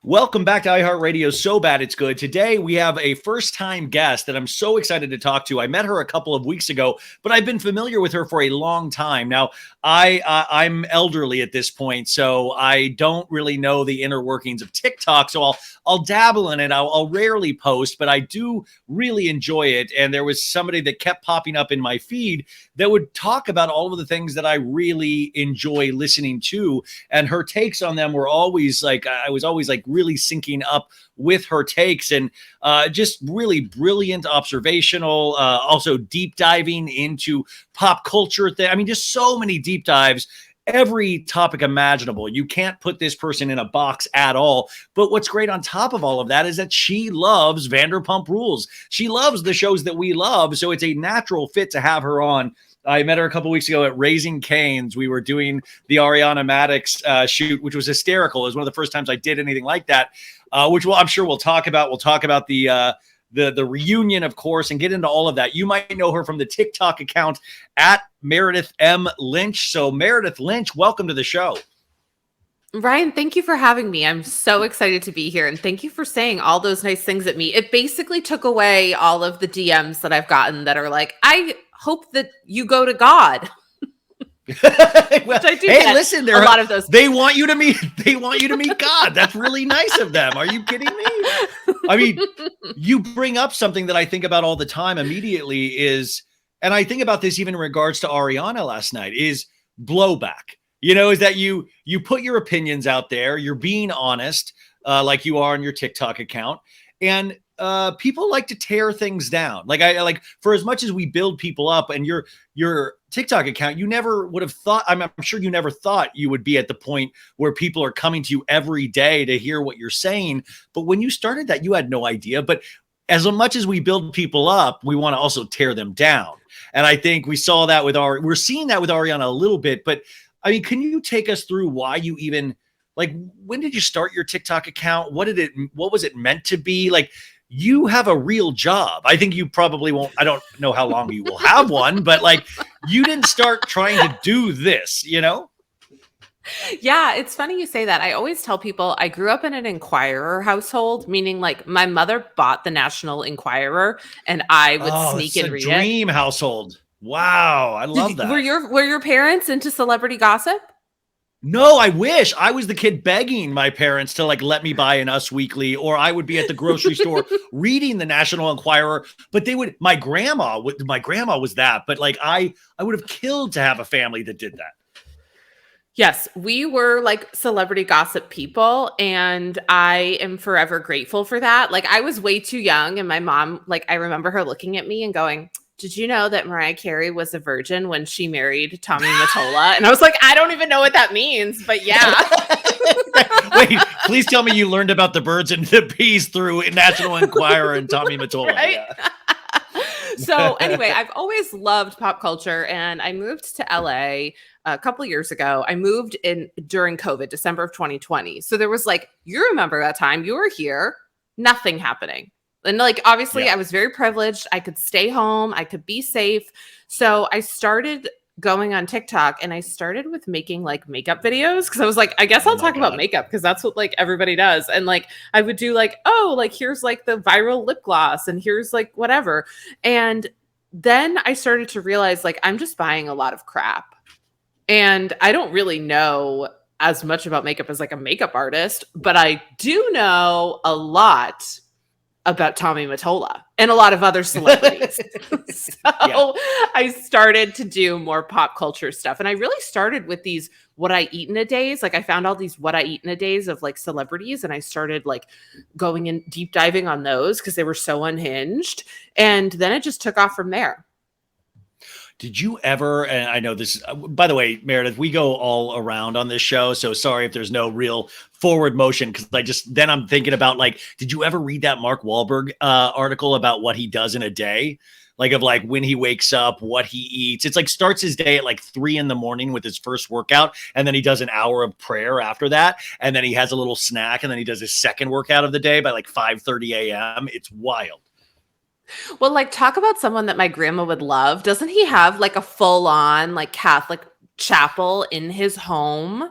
Welcome back to iHeartRadio So Bad It's Good. Today we have a first-time guest that I'm so excited to talk to. I met her a couple of weeks ago, but I've been familiar with her for a long time. Now, I'm elderly at this point, so I don't really know the inner workings of TikTok, so I'll dabble in it. I'll rarely post, but I do really enjoy it. And there was somebody that kept popping up in my feed that would talk about all of the things that I really enjoy listening to. And her takes on them were always like, I was always like really syncing up with her takes, and just really brilliant, observational, also deep diving into pop culture. I mean, just so many deep dives. Every topic imaginable. You can't put this person in a box at all. But what's great on top of all of that is that she loves Vanderpump Rules. She loves the shows that we love. So it's a natural fit to have her on. I met her a couple weeks ago at Raising Cane's. We were doing the Ariana Madix shoot, which was hysterical. It was one of the first times I did anything like that, which I'm sure we'll talk about. We'll talk about the reunion, of course, and get into all of that. You might know her from the TikTok account at Meredith M. Lynch. So Meredith Lynch, welcome to the show. Ryan, thank you for having me. I'm so excited to be here. And thank you for saying all those nice things at me. It basically took away all of the DMs that I've gotten that are like, I hope that you go to God. Well, hey, listen, there a lot of those. They want you to meet God. That's really nice of them. Are you kidding me? I mean, you bring up something that I think about all the time immediately is, and I think about this even in regards to Ariana last night, is blowback. Is that you put your opinions out there, you're being honest, like you are on your TikTok account, and people like to tear things down. Like for as much as we build people up, and your TikTok account, you never would have thought, I'm sure you never thought you would be at the point where people are coming to you every day to hear what you're saying. But when you started that, you had no idea. But as much as we build people up, we want to also tear them down. And I think we saw that we're seeing that with Ariana a little bit. But I mean, can you take us through why you even, like, when did you start your TikTok account? What was it meant to be? Like, you have a real job. I think you probably won't. I don't know how long you will have one, but like, you didn't start trying to do this, Yeah, it's funny you say that. I always tell people I grew up in an Enquirer household, meaning like my mother bought the National Enquirer and I would sneak and read it. Dream household. Wow, I love that. Were your parents into celebrity gossip? No, I wish. I was the kid begging my parents to like let me buy an Us Weekly, or I would be at the grocery store reading the National Enquirer. But my grandma was that. But like I would have killed to have a family that did that. Yes, we were like celebrity gossip people, and I am forever grateful for that. Like I was way too young, and my mom, like I remember her looking at me and going, "Did you know that Mariah Carey was a virgin when she married Tommy Mottola?" And I was like, I don't even know what that means, but yeah. Wait, please tell me you learned about the birds and the bees through National Enquirer and Tommy Mottola. Right? Yeah. So anyway, I've always loved pop culture, and I moved to LA a couple of years ago. I moved in during COVID, December of 2020. So there was like, you remember that time, you were here, nothing happening. And like, obviously, yeah. I was very privileged. I could stay home. I could be safe. So I started going on TikTok, and I started with making like makeup videos because I was like, I guess I'll talk about makeup because that's what like everybody does. And like, I would do like, oh, like here's like the viral lip gloss and here's like whatever. And then I started to realize like, I'm just buying a lot of crap. And I don't really know as much about makeup as like a makeup artist, but I do know a lot about Tommy Mottola and a lot of other celebrities. I started to do more pop culture stuff. And I really started with these what I eat in a days. Like I found all these what I eat in a days of like celebrities. And I started like going in deep diving on those because they were so unhinged. And then it just took off from there. Did you ever, and I know this, by the way, Meredith, we go all around on this show, so sorry if there's no real forward motion, because then I'm thinking about like, did you ever read that Mark Wahlberg article about what he does in a day? Like of like when he wakes up, what he eats. It's like starts his day at like 3 a.m. with his first workout, and then he does an hour of prayer after that, and then he has a little snack, and then he does his second workout of the day by like 5:30 a.m. It's wild. Well, like talk about someone that my grandma would love. Doesn't he have like a full on like Catholic chapel in his home?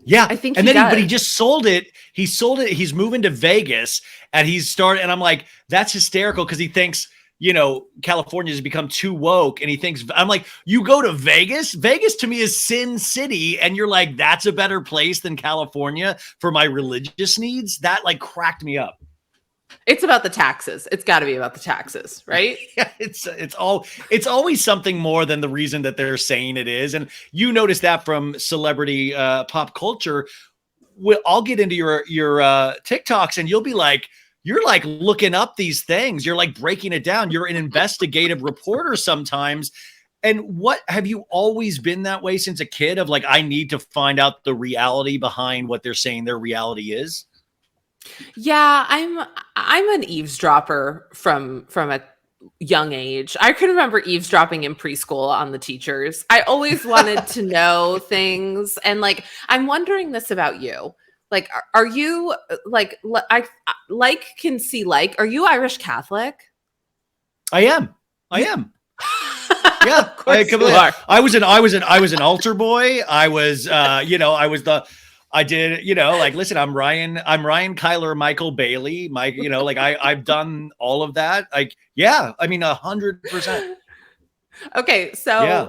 Yeah. I think And he then does. but he just sold it. He sold it. He's moving to Vegas and and I'm like, that's hysterical because he thinks, California has become too woke. And he thinks, I'm like, you go to Vegas? Vegas to me is Sin City. And you're like, that's a better place than California for my religious needs. That like cracked me up. It's about the taxes. It's got to be about the taxes, right? Yeah, it's always something more than the reason that they're saying it is. And you notice that from celebrity pop culture. I'll get into your TikToks and you'll be like, you're like looking up these things. You're like breaking it down. You're an investigative reporter sometimes. And what have you always been that way since a kid of like, I need to find out the reality behind what they're saying their reality is? Yeah, I'm an eavesdropper from a young age. I can remember eavesdropping in preschool on the teachers. I always wanted to know things, and like I'm wondering this about you. Like, are you I like can see like? Are you Irish Catholic? I am. I am. Yeah, Of course you are. I was an altar boy. I was, I did, like, listen, I'm Ryan Kyler, Michael Bailey, Mike, like I've done all of that. Like, yeah, I mean, 100%. Okay, so Yeah.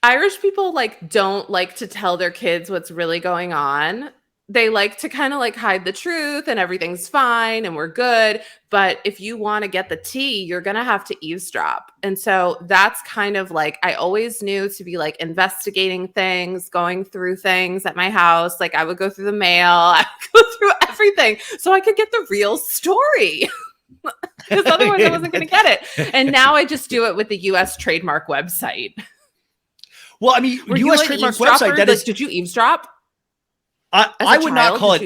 Irish people like don't like to tell their kids what's really going on. They like to kind of like hide the truth and everything's fine and we're good. But if you want to get the tea, you're going to have to eavesdrop. And so that's kind of like, I always knew to be like investigating things, going through things at my house. Like I would go through the mail, I would go through everything so I could get the real story. Because otherwise I wasn't going to get it. And now I just do it with the US trademark website. Well, I mean, US trademark website, that is, did you eavesdrop? I would not call it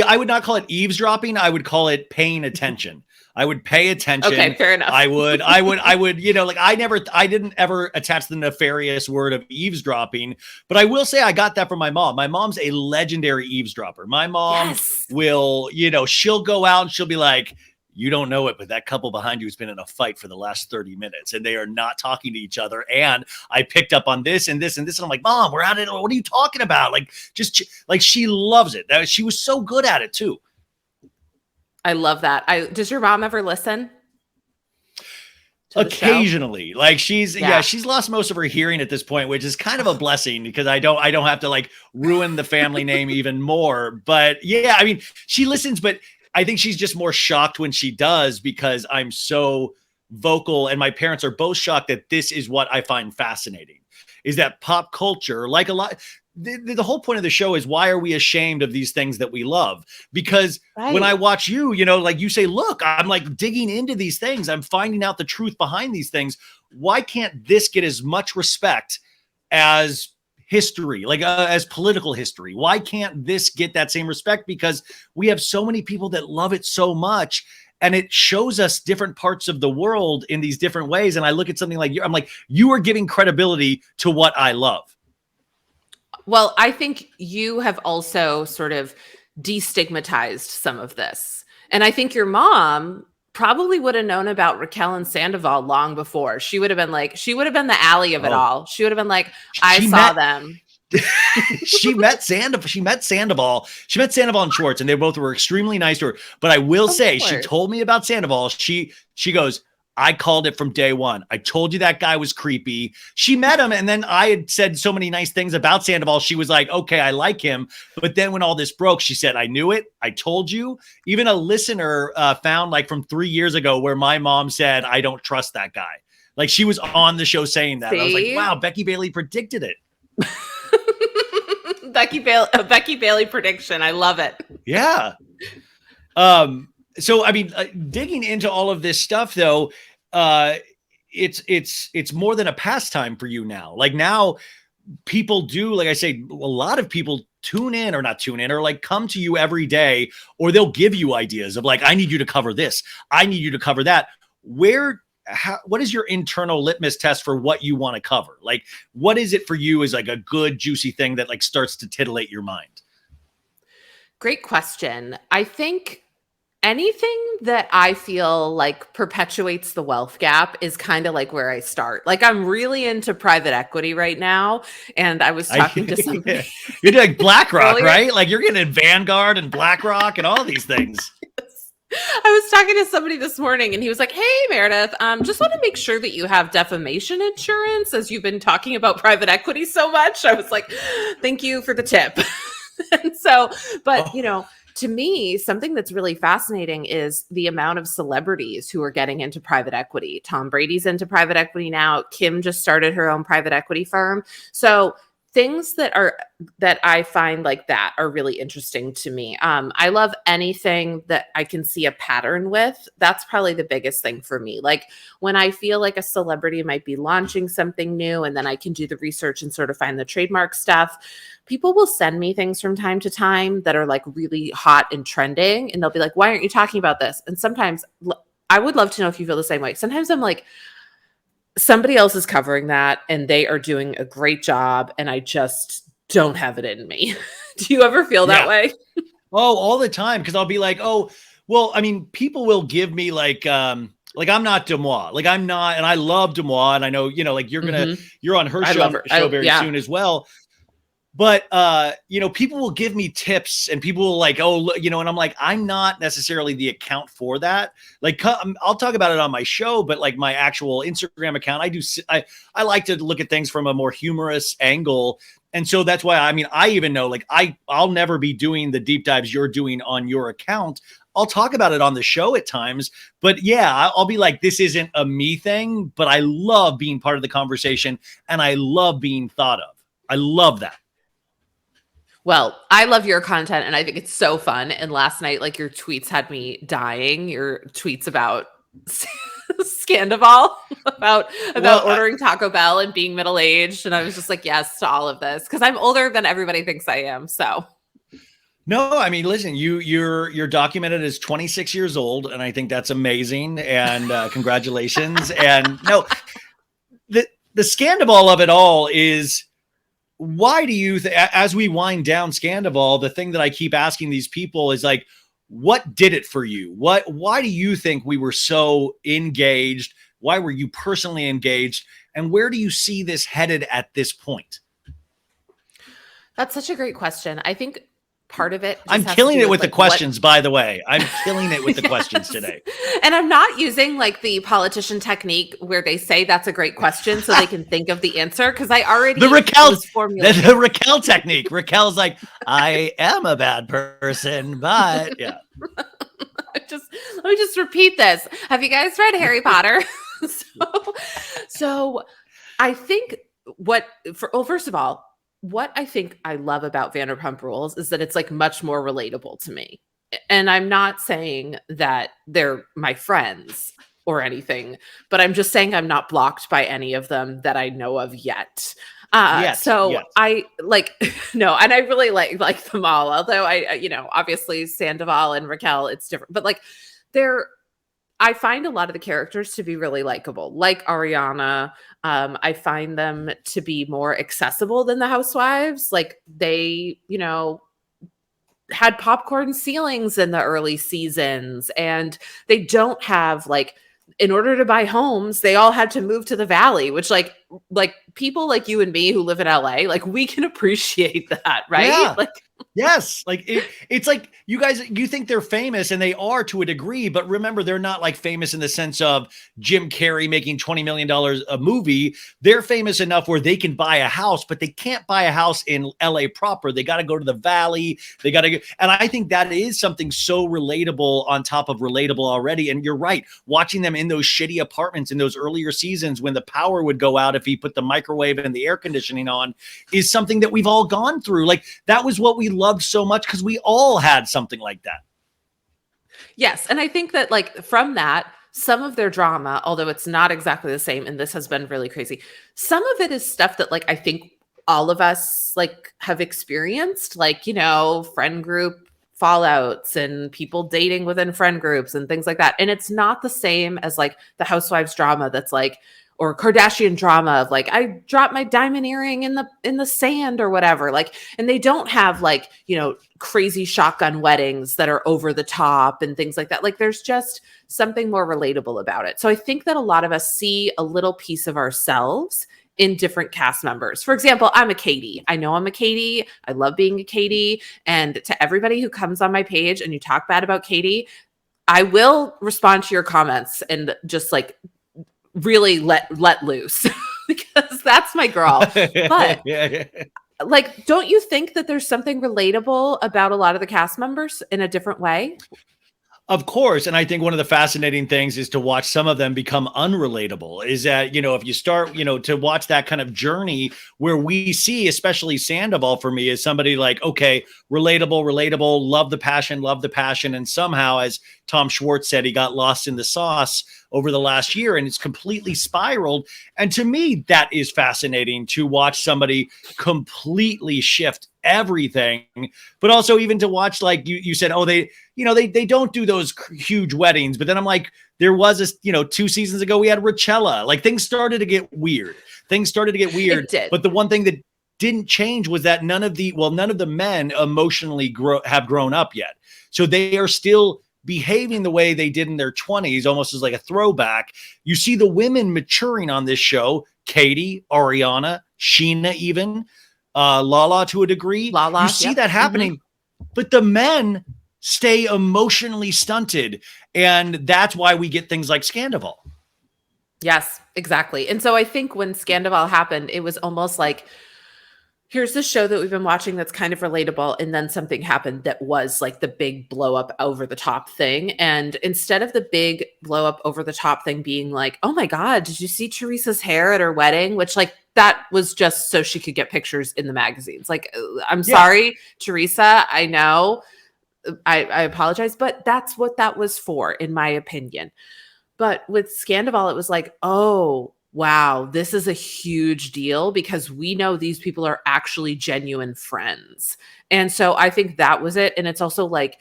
I would not call it eavesdropping. I would call it paying attention. I would pay attention. Okay, fair enough. I would, like I didn't ever attach the nefarious word of eavesdropping, but I will say I got that from my mom. My mom's a legendary eavesdropper. My mom will, she'll go out and she'll be like, you don't know it, but that couple behind you has been in a fight for the last 30 minutes and they are not talking to each other. And I picked up on this and this and this. And I'm like, Mom, we're at it. What are you talking about? Like, just like she loves it. She was so good at it too. I love that. Does your mom ever listen? Occasionally, like she's lost most of her hearing at this point, which is kind of a blessing because I don't have to like ruin the family name even more. But yeah, I mean, she listens, but I think she's just more shocked when she does because I'm so vocal and my parents are both shocked that this is what I find fascinating is that pop culture, like a lot, the whole point of the show is why are we ashamed of these things that we love? Because when I watch you, like you say, look, I'm like digging into these things. I'm finding out the truth behind these things. Why can't this get as much respect as history, like as political history? Why can't this get that same respect? Because we have so many people that love it so much and it shows us different parts of the world in these different ways. And I look at something like you, I'm like, you are giving credibility to what I love. Well, I think you have also sort of destigmatized some of this. And I think your mom probably would have known about Raquel and Sandoval long before. She would have been the alley of it all. She would have been like, I saw them. She met Sandoval and Schwartz, and they both were extremely nice to her. But I will say, she told me about Sandoval. She goes, I called it from day one. I told you that guy was creepy. She met him, and then I had said so many nice things about Sandoval. She was like, okay, I like him. But then when all this broke, she said, I knew it. I told you. Even a listener found like from 3 years ago where my mom said, I don't trust that guy. Like she was on the show saying that. I was like, wow, Becky Bailey predicted it. Becky Bailey prediction. I love it. Yeah. So, I mean, digging into all of this stuff, though, it's more than a pastime for you now. Like now, people do, like I say, a lot of people tune in or not tune in or like come to you every day, or they'll give you ideas of like, I need you to cover this. I need you to cover that. What is your internal litmus test for what you want to cover? Like, what is it for you is like a good, juicy thing that like starts to titillate your mind? Great question. I think anything that I feel like perpetuates the wealth gap is kind of like where I start. Like I'm really into private equity right now. And I was talking to somebody You're like BlackRock, earlier. right? Like you're getting Vanguard and BlackRock and all these things. I was talking to somebody this morning and he was like, "Hey Meredith, just want to make sure that you have defamation insurance as you've been talking about private equity so much." I was like, "Thank you for the tip." And so, but to me, something that's really fascinating is the amount of celebrities who are getting into private equity. Tom Brady's into private equity now. Kim just started her own private equity firm. So things that I find like that are really interesting to me. I love anything that I can see a pattern with. That's probably the biggest thing for me. Like when I feel like a celebrity might be launching something new and then I can do the research and sort of find the trademark stuff. People will send me things from time to time that are like really hot and trending. And they'll be like, "Why aren't you talking about this?" And sometimes I would love to know if you feel the same way. Sometimes I'm like, somebody else is covering that and they are doing a great job and I just don't have it in me. Do you ever feel that way? Oh, all the time. Because I'll be like, oh, well, I mean, people will give me like I'm not Demois. Like I'm not, and I love Demois. And I know, like you're on her show very soon as well. But, people will give me tips and people will like, oh, and I'm like, I'm not necessarily the account for that. Like, I'll talk about it on my show, but like my actual Instagram account, I like to look at things from a more humorous angle. And so that's why, I even know, like, I'll never be doing the deep dives you're doing on your account. I'll talk about it on the show at times, but yeah, I'll be like, this isn't a me thing, but I love being part of the conversation and I love being thought of. I love that. Well, I love your content and I think it's so fun. And last night, like your tweets had me dying. Your tweets about Scandival, about ordering Taco Bell and being middle-aged. And I was just like, yes to all of this because I'm older than everybody thinks I am. So no, I mean, listen, you're documented as 26 years old, and I think that's amazing. And congratulations. And no, the Scandival of it all is, why do you, as we wind down Scandival, the thing that I keep asking these people is like, what did it for you? Why do you think we were so engaged? Why were you personally engaged? And where do you see this headed at this point? That's such a great question. I think part of it. I'm killing it with the questions, by the way. I'm killing it with the questions today. And I'm not using like the politician technique where they say that's a great question so they can think of the answer. Cause I already the Raquel technique. Raquel's like, I am a bad person, but yeah. Let me just repeat this. Have you guys read Harry Potter? So I think first of all, what I think I love about Vanderpump Rules is that it's like much more relatable to me. And I'm not saying that they're my friends or anything, but I'm just saying I'm not blocked by any of them that I know of yet. Yes. I like, no, and I really like them all. Although obviously Sandoval and Raquel, it's different, but like I find a lot of the characters to be really likable, like Ariana. I find them to be more accessible than the housewives. Like they, had popcorn ceilings in the early seasons and they don't have like, in order to buy homes, they all had to move to the Valley, which like people like you and me who live in LA, like we can appreciate that, right? Yeah. Like, yes. Like it's like you guys, you think they're famous and they are to a degree, but remember, they're not like famous in the sense of Jim Carrey making $20 million a movie. They're famous enough where they can buy a house, but they can't buy a house in LA proper. They got to go to the Valley. They got to go. And I think that is something so relatable on top of relatable already. And you're right. Watching them in those shitty apartments in those earlier seasons when the power would go out if he put the microwave and the air conditioning on is something that we've all gone through. Like that was what we loved so much because we all had something like that. Yes. And I think that like from that, some of their drama, although it's not exactly the same, and this has been really crazy, some of it is stuff that like I think all of us like have experienced, like, friend group fallouts and people dating within friend groups and things like that. And it's not the same as like the housewives drama that's like, or Kardashian drama of like, I dropped my diamond earring in the sand or whatever. Like, and they don't have like, crazy shotgun weddings that are over the top and things like that. Like there's just something more relatable about it. So I think that a lot of us see a little piece of ourselves in different cast members. For example, I'm a Katie. I know I'm a Katie. I love being a Katie. And to everybody who comes on my page and you talk bad about Katie, I will respond to your comments and just like really let loose because that's my girl. But like, don't you think that there's something relatable about a lot of the cast members in a different way? Of course. And I think one of the fascinating things is to watch some of them become unrelatable is that, if you start, to watch that kind of journey where we see, especially Sandoval for me, is somebody like, okay, relatable, love the passion. And somehow, as Tom Schwartz said, he got lost in the sauce over the last year and it's completely spiraled. And to me, that is fascinating to watch somebody completely shift everything, but also even to watch, like you said, they don't do those huge weddings. But then I'm like, there was this, 2 seasons ago, we had Rochella. Like things started to get weird. It did. But the one thing that didn't change was that none of the men emotionally have grown up yet. So they are still behaving the way they did in their 20s, almost as like a throwback. You see the women maturing on this show, Katie, Ariana, Sheena, even Lala to a degree. You see that happening, but the men stay emotionally stunted. And that's why we get things like Scandoval. Yes, exactly. And so I think when Scandoval happened, it was almost like, here's the show that we've been watching that's kind of relatable. And then something happened that was like the big blow up over the top thing. And instead of the big blow up over the top thing being like, oh my God, did you see Teresa's hair at her wedding? Which like, that was just so she could get pictures in the magazines. Like, I'm sorry, Teresa, I know, I apologize, but that's what that was for, in my opinion. But with Scandoval, it was like, oh, wow, this is a huge deal because we know these people are actually genuine friends. And so I think that was it. And it's also like,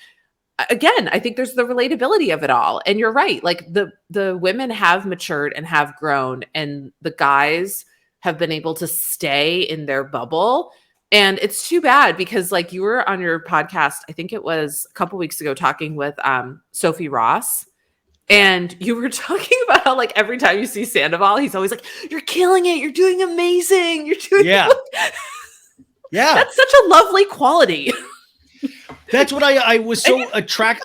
again, I think there's the relatability of it all. And you're right. Like the women have matured and have grown, and the guys have been able to stay in their bubble. And it's too bad because like you were on your podcast, I think it was a couple weeks ago, talking with Sophie Ross. And you were talking about how like every time you see Sandoval, he's always like, you're killing it. You're doing amazing. You're doing yeah. That's such a lovely quality. That's what I was so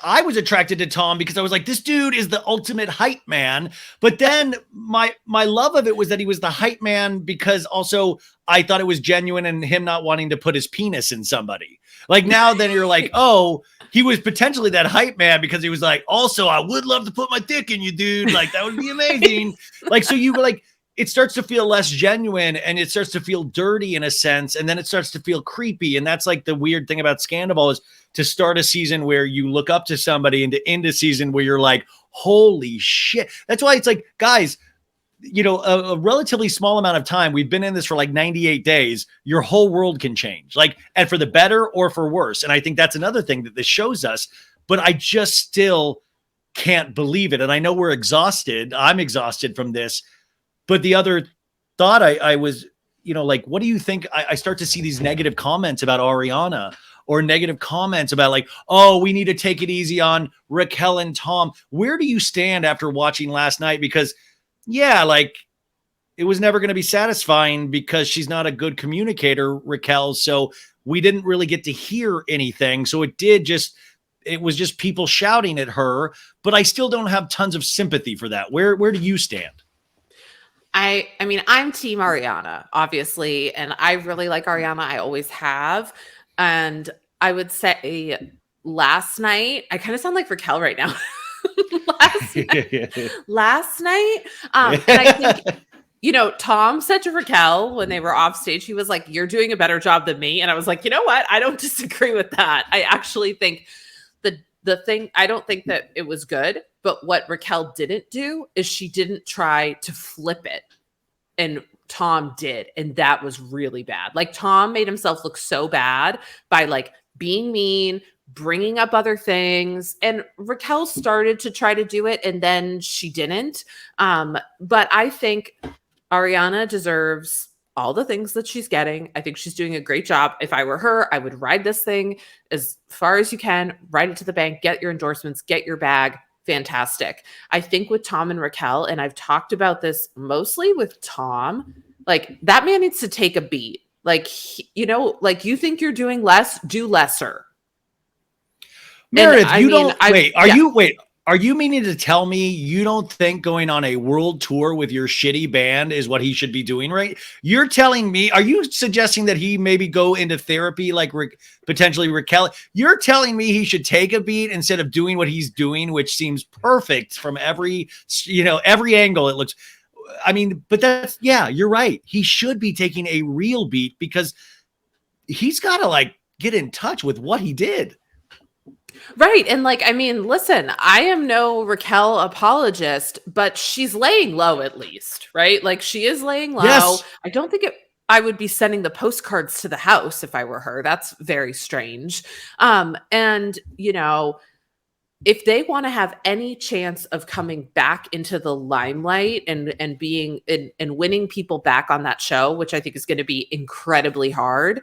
I was attracted to Tom because I was like, this dude is the ultimate hype man. But then my love of it was that he was the hype man because also I thought it was genuine and him not wanting to put his penis in somebody. Like now then you're like, oh, he was potentially that hype man because he was like, also, I would love to put my dick in you, dude. Like that would be amazing. Like, so you were like, it starts to feel less genuine and it starts to feel dirty in a sense. And then it starts to feel creepy. And that's like the weird thing about Scandoval is to start a season where you look up to somebody and to end a season where you're like, holy shit. That's why it's like, guys, a relatively small amount of time, we've been in this for like 98 days, your whole world can change, like, and for the better or for worse. And I think that's another thing that this shows us, but I just still can't believe it. And I know we're exhausted. I'm exhausted from this. But the other thought I was, like, what do you think? I start to see these negative comments about Ariana or negative comments about like, oh, we need to take it easy on Raquel and Tom. Where do you stand after watching last night? Because like it was never going to be satisfying because she's not a good communicator, Raquel. So we didn't really get to hear anything. So it was just people shouting at her, but I still don't have tons of sympathy for that. Where do you stand? I mean, I'm team Ariana, obviously, and I really like Ariana. I always have. And I would say last night, I kind of sound like Raquel right now. last night. And I think, Tom said to Raquel when they were off stage, he was like, you're doing a better job than me. And I was like, you know what? I don't disagree with that. I actually think I don't think that it was good, but what Raquel didn't do is she didn't try to flip it. And Tom did. And that was really bad. Like Tom made himself look so bad by like being mean, bringing up other things. And Raquel started to try to do it, and then she didn't. But I think Ariana deserves all the things that she's getting. I think she's doing a great job. If I were her, I would ride this thing as far as you can, ride it to the bank, get your endorsements, get your bag. Fantastic. I think with Tom and Raquel, and I've talked about this mostly with Tom, like that man needs to take a beat. Like, like you think you're doing less, do lesser. Meredith, are you meaning to tell me you don't think going on a world tour with your shitty band is what he should be doing, right? You're telling me, are you suggesting that he maybe go into therapy like potentially Raquel? You're telling me he should take a beat instead of doing what he's doing, which seems perfect from every angle. It looks, but you're right. He should be taking a real beat because he's got to get in touch with what he did. Right. And listen, I am no Raquel apologist, but she's laying low at least, right? Like she is laying low. Yes. I don't think I would be sending the postcards to the house if I were her. That's very strange. And if they want to have any chance of coming back into the limelight and being and winning people back on that show, which I think is going to be incredibly hard,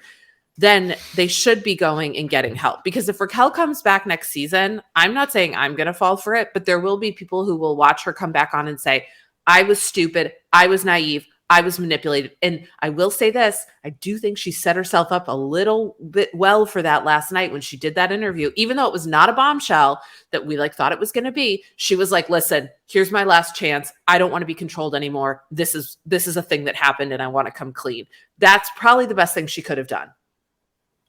then they should be going and getting help. Because if Raquel comes back next season, I'm not saying I'm going to fall for it, but there will be people who will watch her come back on and say, I was stupid, I was naive, I was manipulated. And I will say this, I do think she set herself up a little bit well for that last night when she did that interview. Even though it was not a bombshell that we thought it was going to be, she was like, listen, here's my last chance. I don't want to be controlled anymore. This is a thing that happened and I want to come clean. That's probably the best thing she could have done.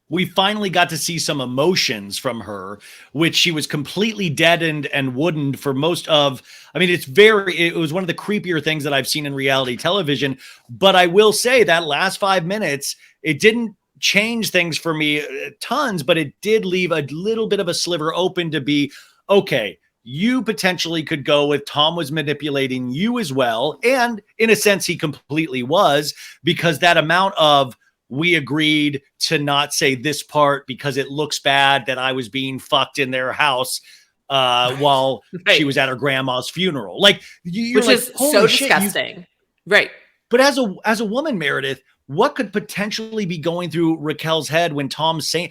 We finally got to see some emotions from her, which she was completely deadened and woodened for most of. It was one of the creepier things that I've seen in reality television. But I will say that last 5 minutes, it didn't change things for me tons, but it did leave a little bit of a sliver open to be, okay, you potentially could go with Tom was manipulating you as well. And in a sense, he completely was, because that amount of, we agreed to not say this part because it looks bad that I was being fucked in their house while she was at her grandma's funeral. Which is so disgusting. Right. But as a woman, Meredith, what could potentially be going through Raquel's head when Tom's saying,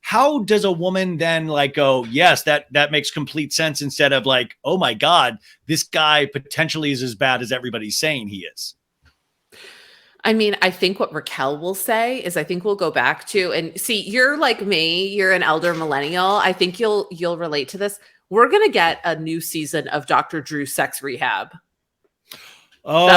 how does a woman then go, yes, that makes complete sense, instead of oh my God, this guy potentially is as bad as everybody's saying he is? I think what Raquel will say is, I think we'll go back to, and see, you're like me, you're an elder millennial. I think you'll relate to this. We're going to get a new season of Dr. Drew's Sex Rehab. Oh,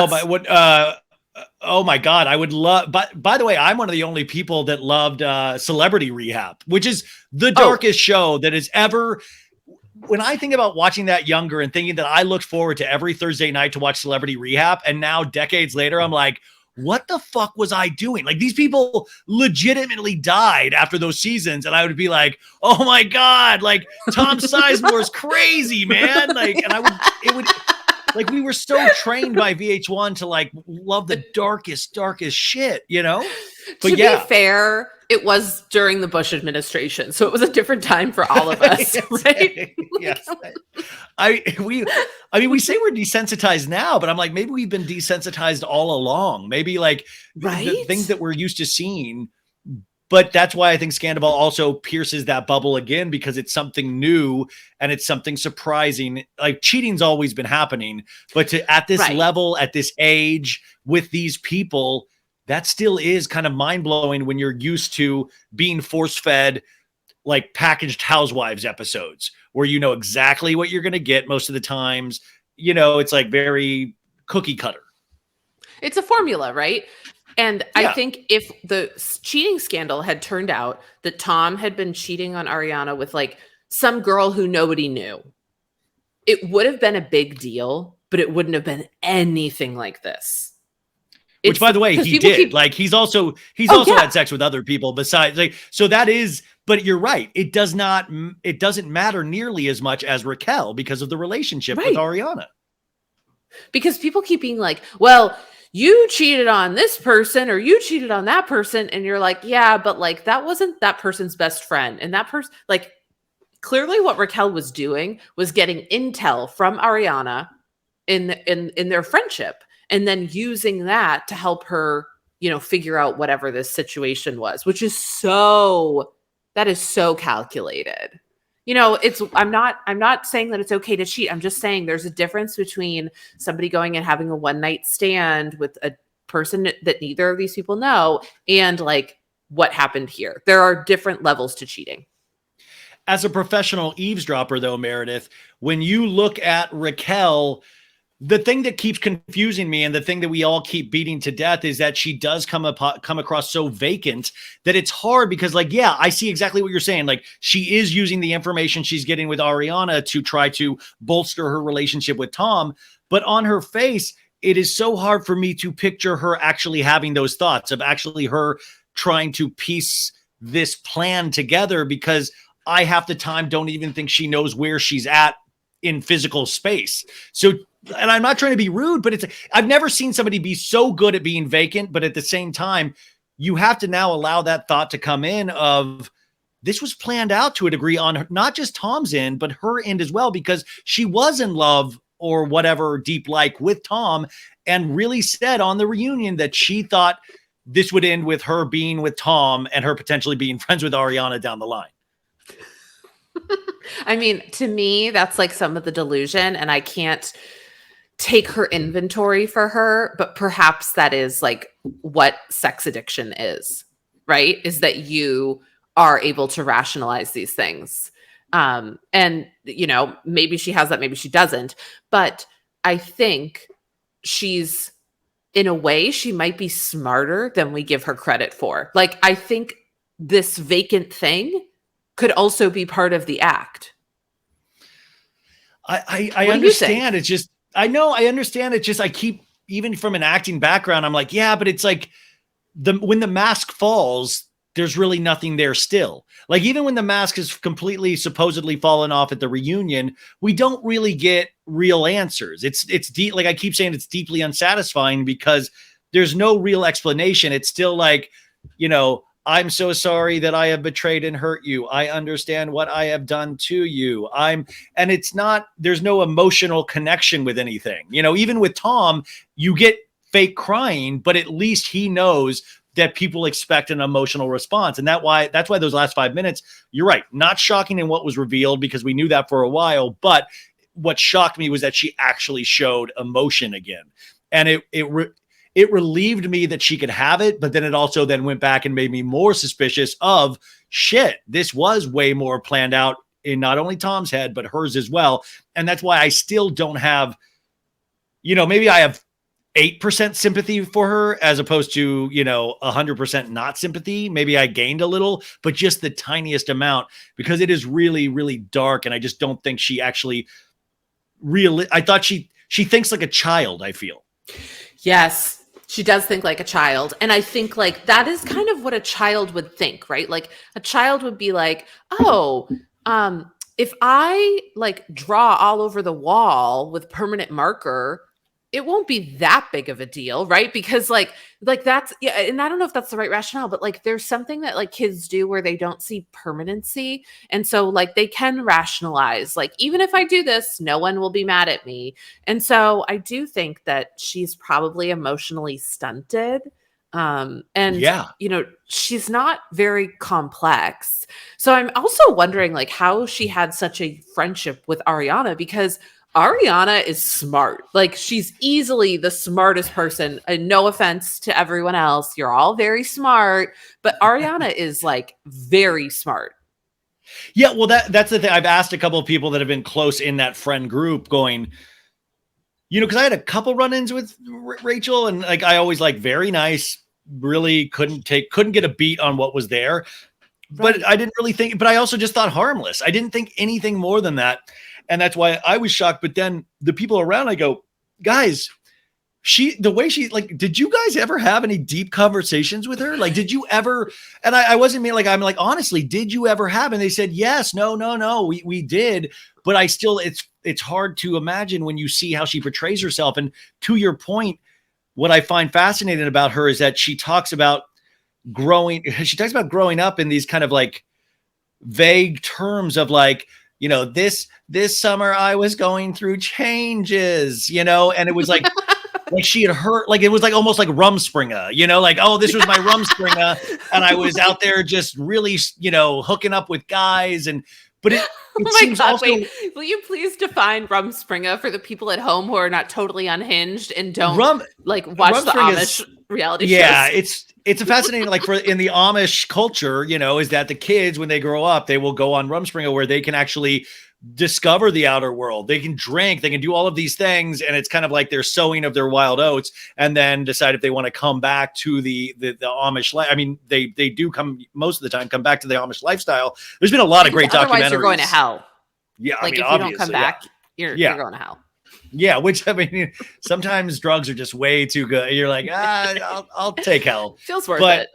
oh my God. I would love, but by the way, I'm one of the only people that loved Celebrity Rehab, which is the darkest show that has ever. When I think about watching that younger and thinking that I looked forward to every Thursday night to watch Celebrity Rehab, and now decades later, I'm like, what the fuck was I doing? These people legitimately died after those seasons. And I would be like, oh my God, Tom Sizemore is crazy, man. We were so trained by VH1 to love the darkest shit, But to be fair, it was during the Bush administration, so it was a different time for all of us, right? Yes. We say we're desensitized now, but I'm like, maybe we've been desensitized all along. Maybe the things that we're used to seeing. But that's why I think Scandoval also pierces that bubble again, because it's something new and it's something surprising. Cheating's always been happening, but at this level, at this age, with these people, that still is kind of mind-blowing when you're used to being force-fed packaged Housewives episodes where you know exactly what you're going to get most of the times. It's very cookie cutter. It's a formula, right? And I think if the cheating scandal had turned out that Tom had been cheating on Ariana with some girl who nobody knew, it would have been a big deal, but it wouldn't have been anything like this. Which, by the way, he did. He's also had sex with other people besides. So that is. But you're right. It doesn't matter nearly as much as Raquel because of the relationship with Ariana. Because people keep being like, well, you cheated on this person or you cheated on that person, and you're like, yeah, but that wasn't that person's best friend, and that person Clearly what Raquel was doing was getting intel from Ariana in their friendship, and then using that to help her, figure out whatever this situation was, which is that is so calculated. I'm not saying that it's okay to cheat. I'm just saying there's a difference between somebody going and having a one night stand with a person that neither of these people know and like what happened here. There are different levels to cheating. As a professional eavesdropper, though, Meredith, when you look at Raquel, the thing that keeps confusing me and the thing that we all keep beating to death is that she does come across so vacant that it's hard because, like, yeah, I see exactly what you're saying. Like, she is using the information she's getting with Ariana to try to bolster her relationship with Tom. But on her face, it is so hard for me to picture her actually having those thoughts of actually her trying to piece this plan together, because I half the time don't even think she knows where she's at in physical space. So, and I'm not trying to be rude, but I've never seen somebody be so good at being vacant, but at the same time, you have to now allow that thought to come in of this was planned out to a degree on not just Tom's end, but her end as well, because she was in love or whatever deep like with Tom, and really said on the reunion that she thought this would end with her being with Tom and her potentially being friends with Ariana down the line. I mean, to me, that's like some of the delusion, and I can't take her inventory for her, but perhaps that is like what sex addiction is, right? Is that you are able to rationalize these things. And, maybe she has that, maybe she doesn't, but I think she's, in a way, she might be smarter than we give her credit for. Like, I think this vacant thing could also be part of the act. I understand. It's just, I know, I understand. It's just, I keep, even from an acting background, I'm like, yeah, but it's like when the mask falls, there's really nothing there still. Like, even when the mask has completely supposedly fallen off at the reunion, we don't really get real answers. It's deep. Like I keep saying, it's deeply unsatisfying because there's no real explanation. It's still like, I'm so sorry that I have betrayed and hurt you. I understand what I have done to you. And it's not, there's no emotional connection with anything. Even with Tom, you get fake crying, but at least he knows that people expect an emotional response. And that's why those last 5 minutes, you're right, not shocking in what was revealed because we knew that for a while. But what shocked me was that she actually showed emotion again. And it relieved me that she could have it, but then it also then went back and made me more suspicious of shit. This was way more planned out in not only Tom's head, but hers as well. And that's why I still don't have, maybe I have 8% sympathy for her as opposed to, 100% not sympathy. Maybe I gained a little, but just the tiniest amount, because it is really, really dark. And I just don't think she actually I thought she thinks like a child, I feel. Yes. She does think like a child. And I think like that is kind of what a child would think, right? Like a child would be like, oh, if I like draw all over the wall with permanent marker, it won't be that big of a deal, right? Because like that's, yeah. And I don't know if that's the right rationale, but like there's something that like kids do where they don't see permanency. And so like they can rationalize, like, even if I do this, no one will be mad at me. And so I do think that she's probably emotionally stunted. And yeah, she's not very complex. So I'm also wondering like how she had such a friendship with Ariana, because Ariana is smart. Like, she's easily the smartest person. And no offense to everyone else. You're all very smart, but Ariana is like very smart. Yeah, well, that's the thing. I've asked a couple of people that have been close in that friend group going, because I had a couple run-ins with Rachel, and like I always like very nice, really couldn't get a beat on what was there. Right. But I didn't really think, but I also just thought harmless. I didn't think anything more than that. And that's why I was shocked. But then the people around, I go, guys, the way she, like, did you guys ever have any deep conversations with her? Like, did you ever, and I wasn't mean, like, I'm like, honestly, did you ever have? And they said, yes, no, we did. But I still, it's hard to imagine when you see how she portrays herself. And to your point, what I find fascinating about her is that she talks about growing up in these kind of like vague terms of like, this summer I was going through changes, and it was like she had heard, like it was like almost like Rumspringa, like, oh, this was my Rumspringa, and I was out there just really, hooking up with guys, but it Oh my seems God, also, wait, will you please define Rumspringa for the people at home who are not totally unhinged and don't watch the Amish reality shows? It's a fascinating, like in the Amish culture, is that the kids, when they grow up, they will go on Rumspringa where they can actually discover the outer world. They can drink, they can do all of these things. And it's kind of like they're sowing of their wild oats and then decide if they want to come back to the Amish life. I mean, they do come most of the time, come back to the Amish lifestyle. There's been a lot of great documentaries. Otherwise you're going to hell. Yeah. Like, if you don't come back, you're going to hell. Yeah, which, I mean, sometimes drugs are just way too good. You're like, I'll take hell. Feels worth it.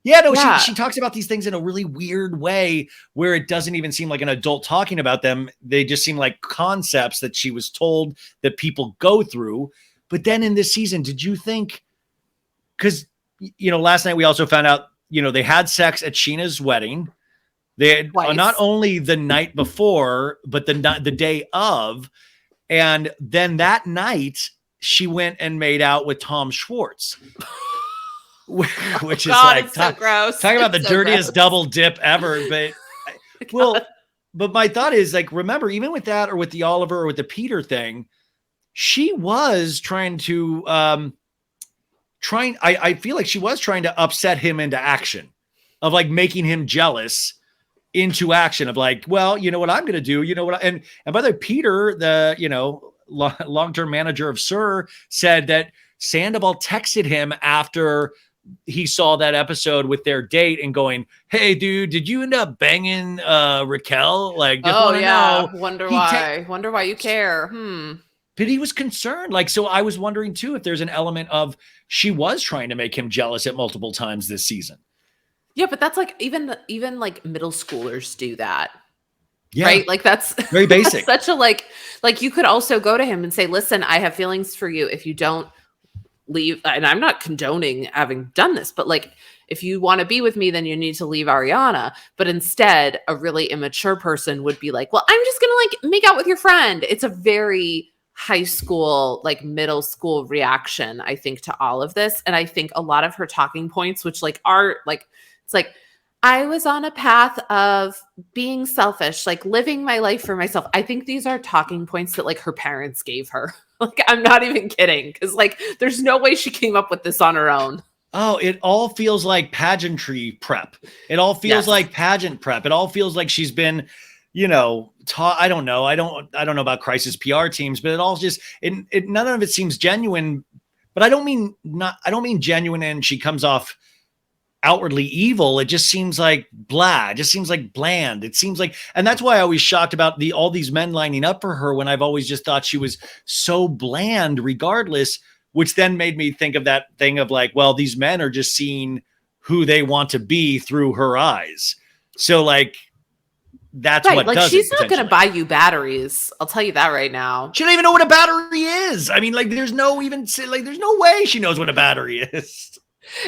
Yeah, no, yeah. She talks about these things in a really weird way where it doesn't even seem like an adult talking about them. They just seem like concepts that she was told that people go through. But then in this season, did you think, because, last night we also found out, they had sex at Sheena's wedding. They had not only the night before, but the day of. And then that night, she went and made out with Tom Schwartz, which is like, so gross. Talk about the dirtiest double dip ever. But but my thought is, like, remember, even with that or with the Oliver or with the Peter thing, she was trying to I feel like she was trying to upset him into action, of like making him jealous into action, of like, well, you know what I'm going to do, and by the way, Peter, the, long-term manager of SUR, said that Sandoval texted him after he saw that episode with their date and going, hey dude, did you end up banging Raquel? Like, just want to know. Wonder why you care. But he was concerned. Like, so I was wondering too, if there's an element of she was trying to make him jealous at multiple times this season. Yeah, but that's like even like middle schoolers do that. Yeah. Right? Like, that's very basic. That's such a like you could also go to him and say, listen, I have feelings for you. If you don't leave, and I'm not condoning having done this, but like, if you want to be with me, then you need to leave Ariana. But instead, a really immature person would be like, well, I'm just going to like make out with your friend. It's a very high school, like middle school reaction, I think, to all of this. And I think a lot of her talking points, which like are like, it's like, I was on a path of being selfish, like living my life for myself. I think these are talking points that like her parents gave her. Like, I'm not even kidding. Because like, there's no way she came up with this on her own. Oh, it all feels like pageantry prep. It all feels like pageant prep. It all feels like she's been, taught. I don't know. I don't know about crisis PR teams, but it all just, none of it seems genuine. But I don't mean genuine and she comes off outwardly evil. It just seems like blah. It just seems like bland. It seems like, and that's why I was shocked about all these men lining up for her, when I've always just thought she was so bland regardless, which then made me think of that thing of like, well, these men are just seeing who they want to be through her eyes. So like, that's right. What like, does she's not going to buy you batteries. I'll tell you that right now. She don't even know what a battery is. I mean, like, there's no way she knows what a battery is.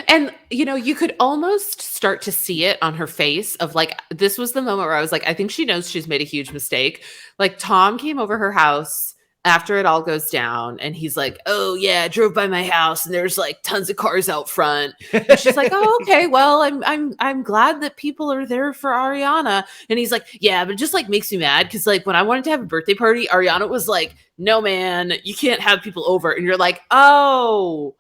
And, you could almost start to see it on her face of like, this was the moment where I was like, I think she knows she's made a huge mistake. Like, Tom came over her house after it all goes down and he's like, oh yeah, I drove by my house and there's like tons of cars out front. And she's like, oh, okay, well, I'm glad that people are there for Ariana. And he's like, yeah, but it just like makes me mad. Cause like when I wanted to have a birthday party, Ariana was like, no, man, you can't have people over. And you're like, oh,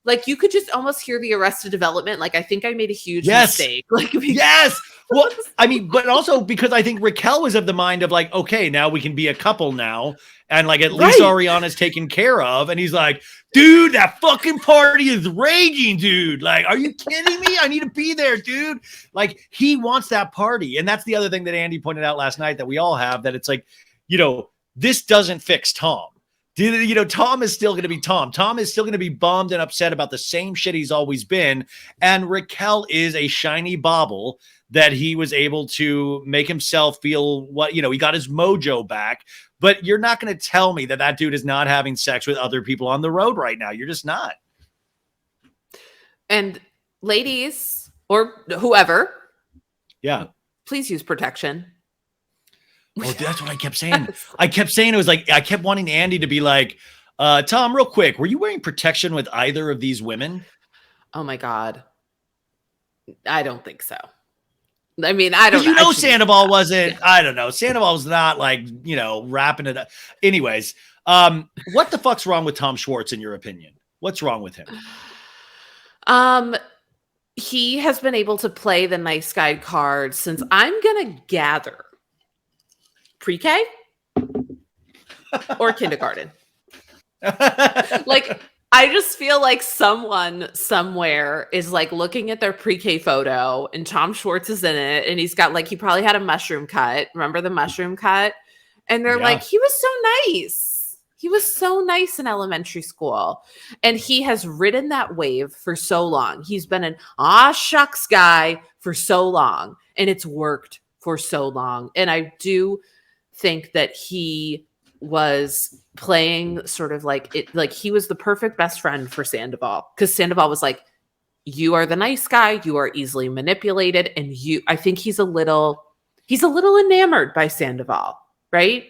like you could just almost hear the Arrested Development. Like, I think I made a huge mistake. Like, yes. Well, I mean, but also because I think Raquel was of the mind of like, okay, now we can be a couple now. And like, at least Ariana's taken care of. And he's like, dude, that fucking party is raging, dude. Like, are you kidding me? I need to be there, dude. Like, he wants that party. And that's the other thing that Andy pointed out last night that we all have, that it's like, this doesn't fix Tom. Tom is still going to be Tom. Tom is still going to be bummed and upset about the same shit he's always been. And Raquel is a shiny bauble that he was able to make himself feel he got his mojo back. But you're not going to tell me that dude is not having sex with other people on the road right now. You're just not. And ladies or whoever. Yeah. please use protection. Oh, that's what I kept saying. I kept saying, it was like, I kept wanting Andy to be like, Tom, real quick, were you wearing protection with either of these women? Oh my God. I don't think so. I mean, I don't know. You know, Sandoval wasn't, I don't know. Sandoval was not like, wrapping it up. Anyways, what the fuck's wrong with Tom Schwartz, in your opinion? What's wrong with him? He has been able to play the nice guy card since, I'm going to gather, pre-K or kindergarten. Like, I just feel like someone somewhere is like looking at their pre-K photo and Tom Schwartz is in it. And he's got like, he probably had a mushroom cut. Remember the mushroom cut? And they're like, he was so nice. He was so nice in elementary school. And he has ridden that wave for so long. He's been an shucks guy for so long. And it's worked for so long. And I do think that he was playing sort of like it, like he was the perfect best friend for Sandoval, because Sandoval was like, you are the nice guy, you are easily manipulated, and I think he's a little enamored by Sandoval, right?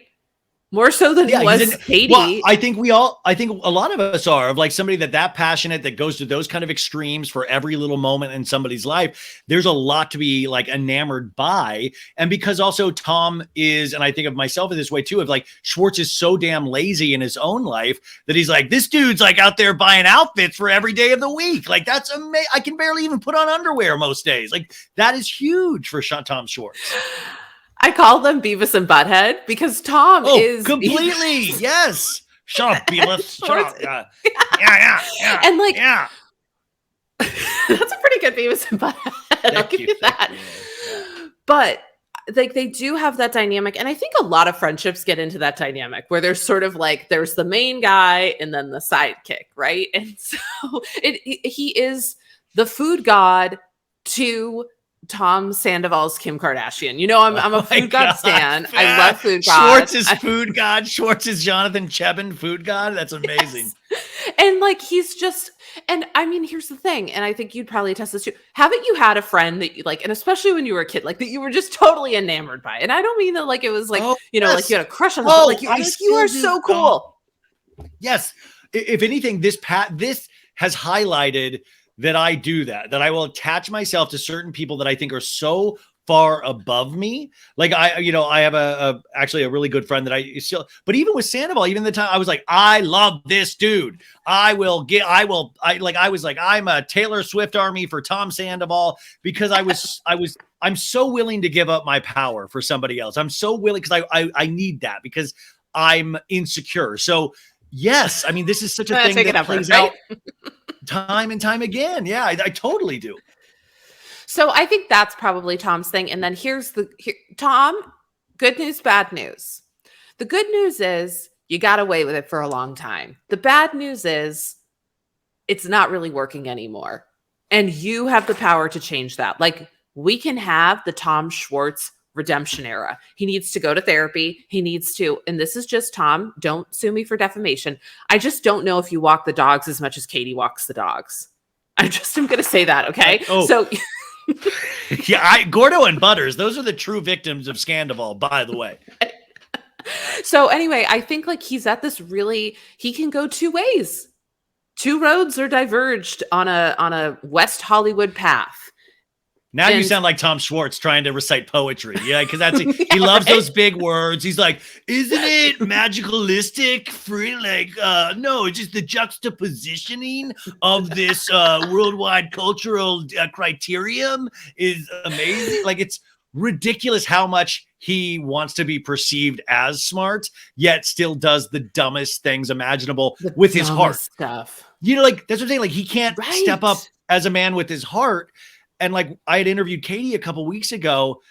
More so than he was Katie. Well, I think a lot of us are, of like somebody that passionate, that goes to those kind of extremes for every little moment in somebody's life. There's a lot to be like enamored by. And because also Tom is, and I think of myself in this way too, of like Schwartz is so damn lazy in his own life that he's like, this dude's like out there buying outfits for every day of the week. Like that's amazing. I can barely even put on underwear most days. Like that is huge for Tom Schwartz. I call them Beavis and Butthead because Tom is completely Beavis. Yes. Shut up, Beavis. Shut up. Yeah. And like, that's a pretty good Beavis and Butthead. I'll give you that. But like they do have that dynamic, and I think a lot of friendships get into that dynamic where there's sort of like there's the main guy and then the sidekick, right? And so he is the food god to Tom Sandoval's Kim Kardashian. You know, I'm a food god stan. I love food god. Schwartz is food god. Schwartz is Jonathan Cheban, food god. That's amazing. Yes. And like, he's just, and I mean, here's the thing. And I think you'd probably attest this too. Haven't you had a friend that you like, and especially when you were a kid, like that you were just totally enamored by? And I don't mean that like, it was like, like you had a crush on them, but like, you are so cool. Yes. If anything, this has highlighted that I do that I will attach myself to certain people that I think are so far above me. Like I have actually a really good friend that I still, but even with Sandoval, even the time I was like, I love this dude. I'm a Taylor Swift army for Tom Sandoval, because I'm so willing to give up my power for somebody else. I'm so willing, because I need that because I'm insecure. So yes, I mean, this is such a thing that plays out time and time again. Yeah, I totally do. So I think that's probably Tom's thing. And then Tom, good news, bad news. The good news is you got away with it for a long time. The bad news is it's not really working anymore. And you have the power to change that. Like, we can have the Tom Schwartz redemption era. He needs to go to therapy. He needs to, and this is just Tom, don't sue me for defamation. I just don't know if you walk the dogs as much as Katie walks the dogs. I'm going to say that. Okay. So yeah, Gordo and Butters, those are the true victims of Scandival, by the way. So anyway, I think like he's at this he can go two ways. Two roads are diverged on a West Hollywood path. Now you sound like Tom Schwartz trying to recite poetry. Yeah, because he loves those big words. He's like, isn't it magicalistic? No, it's just the juxtapositioning of this worldwide cultural criterion is amazing. Like, it's ridiculous how much he wants to be perceived as smart, yet still does the dumbest things imaginable with his heart. Stuff. Like, that's what I'm saying. Like, he can't step up as a man with his heart. And like, I had interviewed Katie a couple weeks ago,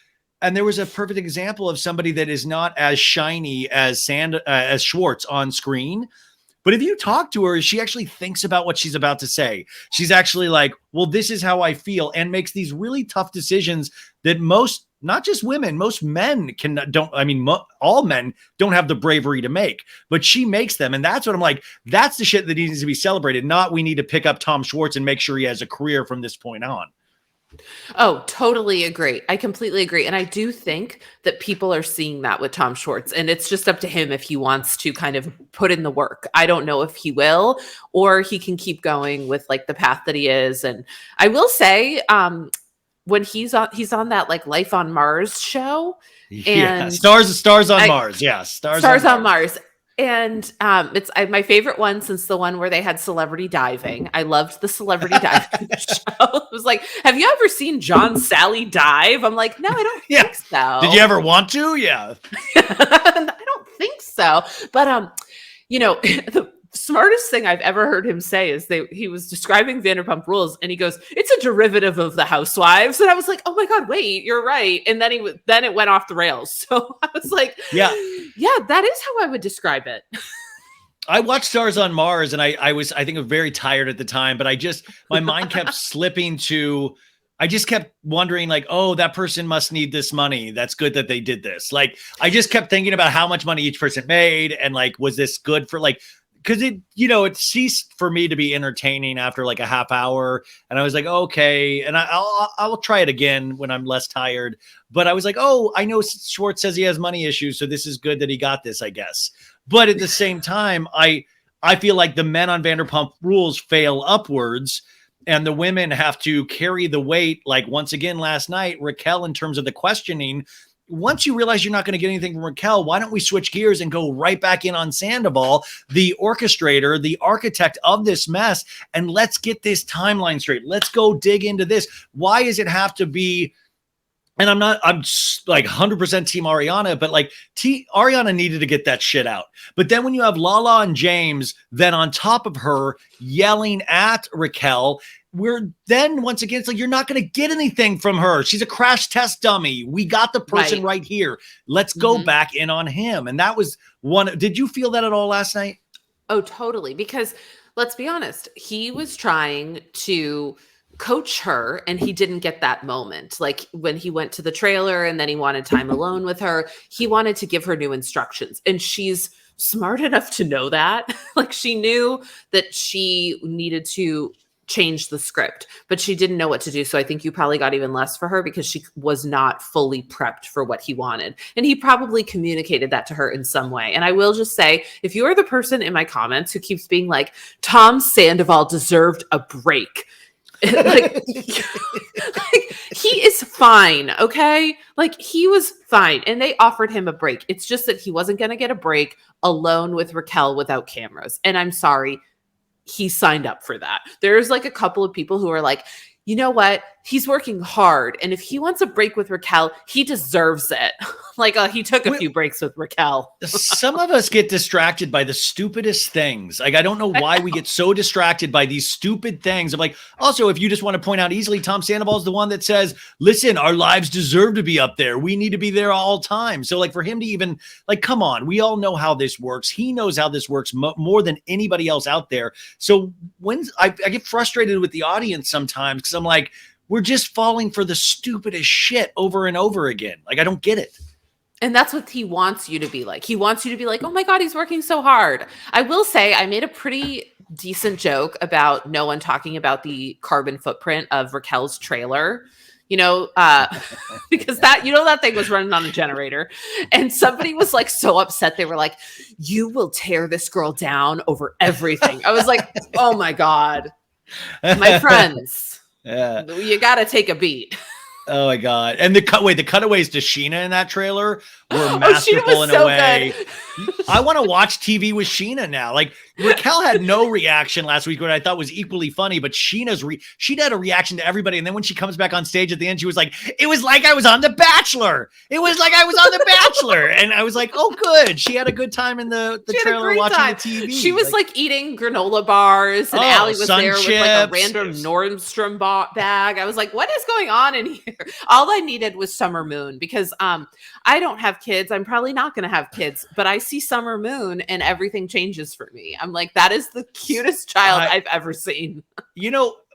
and there was a perfect example of somebody that is not as shiny as Schwartz on screen. But if you talk to her, she actually thinks about what she's about to say. She's actually like, well, this is how I feel, and makes these really tough decisions that most, not just women, most men all men don't have the bravery to make, but she makes them. And that's what I'm like, that's the shit that needs to be celebrated. Not we need to pick up Tom Schwartz and make sure he has a career from this point on. Oh, totally agree. I completely agree. And I do think that people are seeing that with Tom Schwartz. And it's just up to him if he wants to kind of put in the work. I don't know if he will, or he can keep going with like the path that he is. And I will say, when he's on that like Life on Mars show, Yeah, and stars on Mars. Yeah, Stars on Mars. And it's my favorite one since the one where they had celebrity diving. I loved the celebrity diving show. It was like, have you ever seen John Sally dive? I'm like, no, I don't Yeah. think so. Did you ever want to? Yeah. I don't think so. But the smartest thing I've ever heard him say is he was describing Vanderpump Rules, and he goes, "It's a derivative of the Housewives." And I was like, "Oh my god, wait, you're right." And then then it went off the rails. So I was like, yeah, that is how I would describe it. I watched Stars on Mars, and I think very tired at the time, but my mind kept slipping to. I just kept wondering, like, oh, that person must need this money. That's good that they did this. Like, I just kept thinking about how much money each person made, and like, was this good for like. Because it ceased for me to be entertaining after like a half hour, and I was like, okay, and I'll try it again when I'm less tired. But I was like, oh, I know Schwartz says he has money issues, so this is good that he got this, I guess. But at the same time, I feel like the men on Vanderpump Rules fail upwards, and the women have to carry the weight. Like once again last night, Raquel, in terms of the questioning. Once you realize you're not going to get anything from Raquel, why don't we switch gears and go right back in on Sandoval, the orchestrator, the architect of this mess, and let's get this timeline straight. Let's go dig into this. Why does it have to be? And I'm like 100% team Ariana, but like Ariana needed to get that shit out. But then when you have Lala and James, then on top of her yelling at Raquel, once again, it's like, you're not going to get anything from her. She's a crash test dummy. We got the person right here. Let's go back in on him. And that was one. Did you feel that at all last night? Oh, totally. Because let's be honest, he was trying to coach her and he didn't get that moment. Like when he went to the trailer and then he wanted time alone with her, he wanted to give her new instructions. And she's smart enough to know that. Like she knew that she needed to change the script, but she didn't know what to do. So I think you probably got even less for her because she was not fully prepped for what he wanted. And he probably communicated that to her in some way. And I will just say, if you are the person in my comments who keeps being like, Tom Sandoval deserved a break, like he is fine. Okay. Like he was fine. And they offered him a break. It's just that he wasn't going to get a break alone with Raquel without cameras. And I'm sorry, he signed up for that. There's like a couple of people who are like, you know what? He's working hard. And if he wants a break with Raquel, he deserves it. Like he took a few breaks with Raquel. Some of us get distracted by the stupidest things. Like, I don't know why we get so distracted by these stupid things. I'm like, also, if you just want to point out easily, Tom Sandoval is the one that says, listen, our lives deserve to be up there. We need to be there all time. So like for him to even like, come on, we all know how this works. He knows how this works more than anybody else out there. So when I get frustrated with the audience sometimes, because I'm like, we're just falling for the stupidest shit over and over again. Like, I don't get it. And that's what he wants you to be like. He wants you to be like, oh my God, he's working so hard. I will say I made a pretty decent joke about no one talking about the carbon footprint of Raquel's trailer, because that thing was running on a generator. And somebody was like so upset. They were like, you will tear this girl down over everything. I was like, oh my God, my friends. Yeah, you got to take a beat. Oh my God. And the cutaways to Sheena in that trailer were masterful in a way. I want to watch TV with Sheena now. Like Raquel had no reaction last week, what I thought was equally funny, but she had a reaction to everybody. And then when she comes back on stage at the end, she was like, it was like I was on The Bachelor. It was like I was on The Bachelor. And I was like, oh, good. She had a good time in the trailer watching the TV. She was like eating granola bars and Allie was there with like a random Nordstrom bag. I was like, what is going on in here? All I needed was Summer Moon because I don't have kids. I'm probably not going to have kids, but I see Summer Moon and everything changes for me. I'm like, that is the cutest child I've ever seen.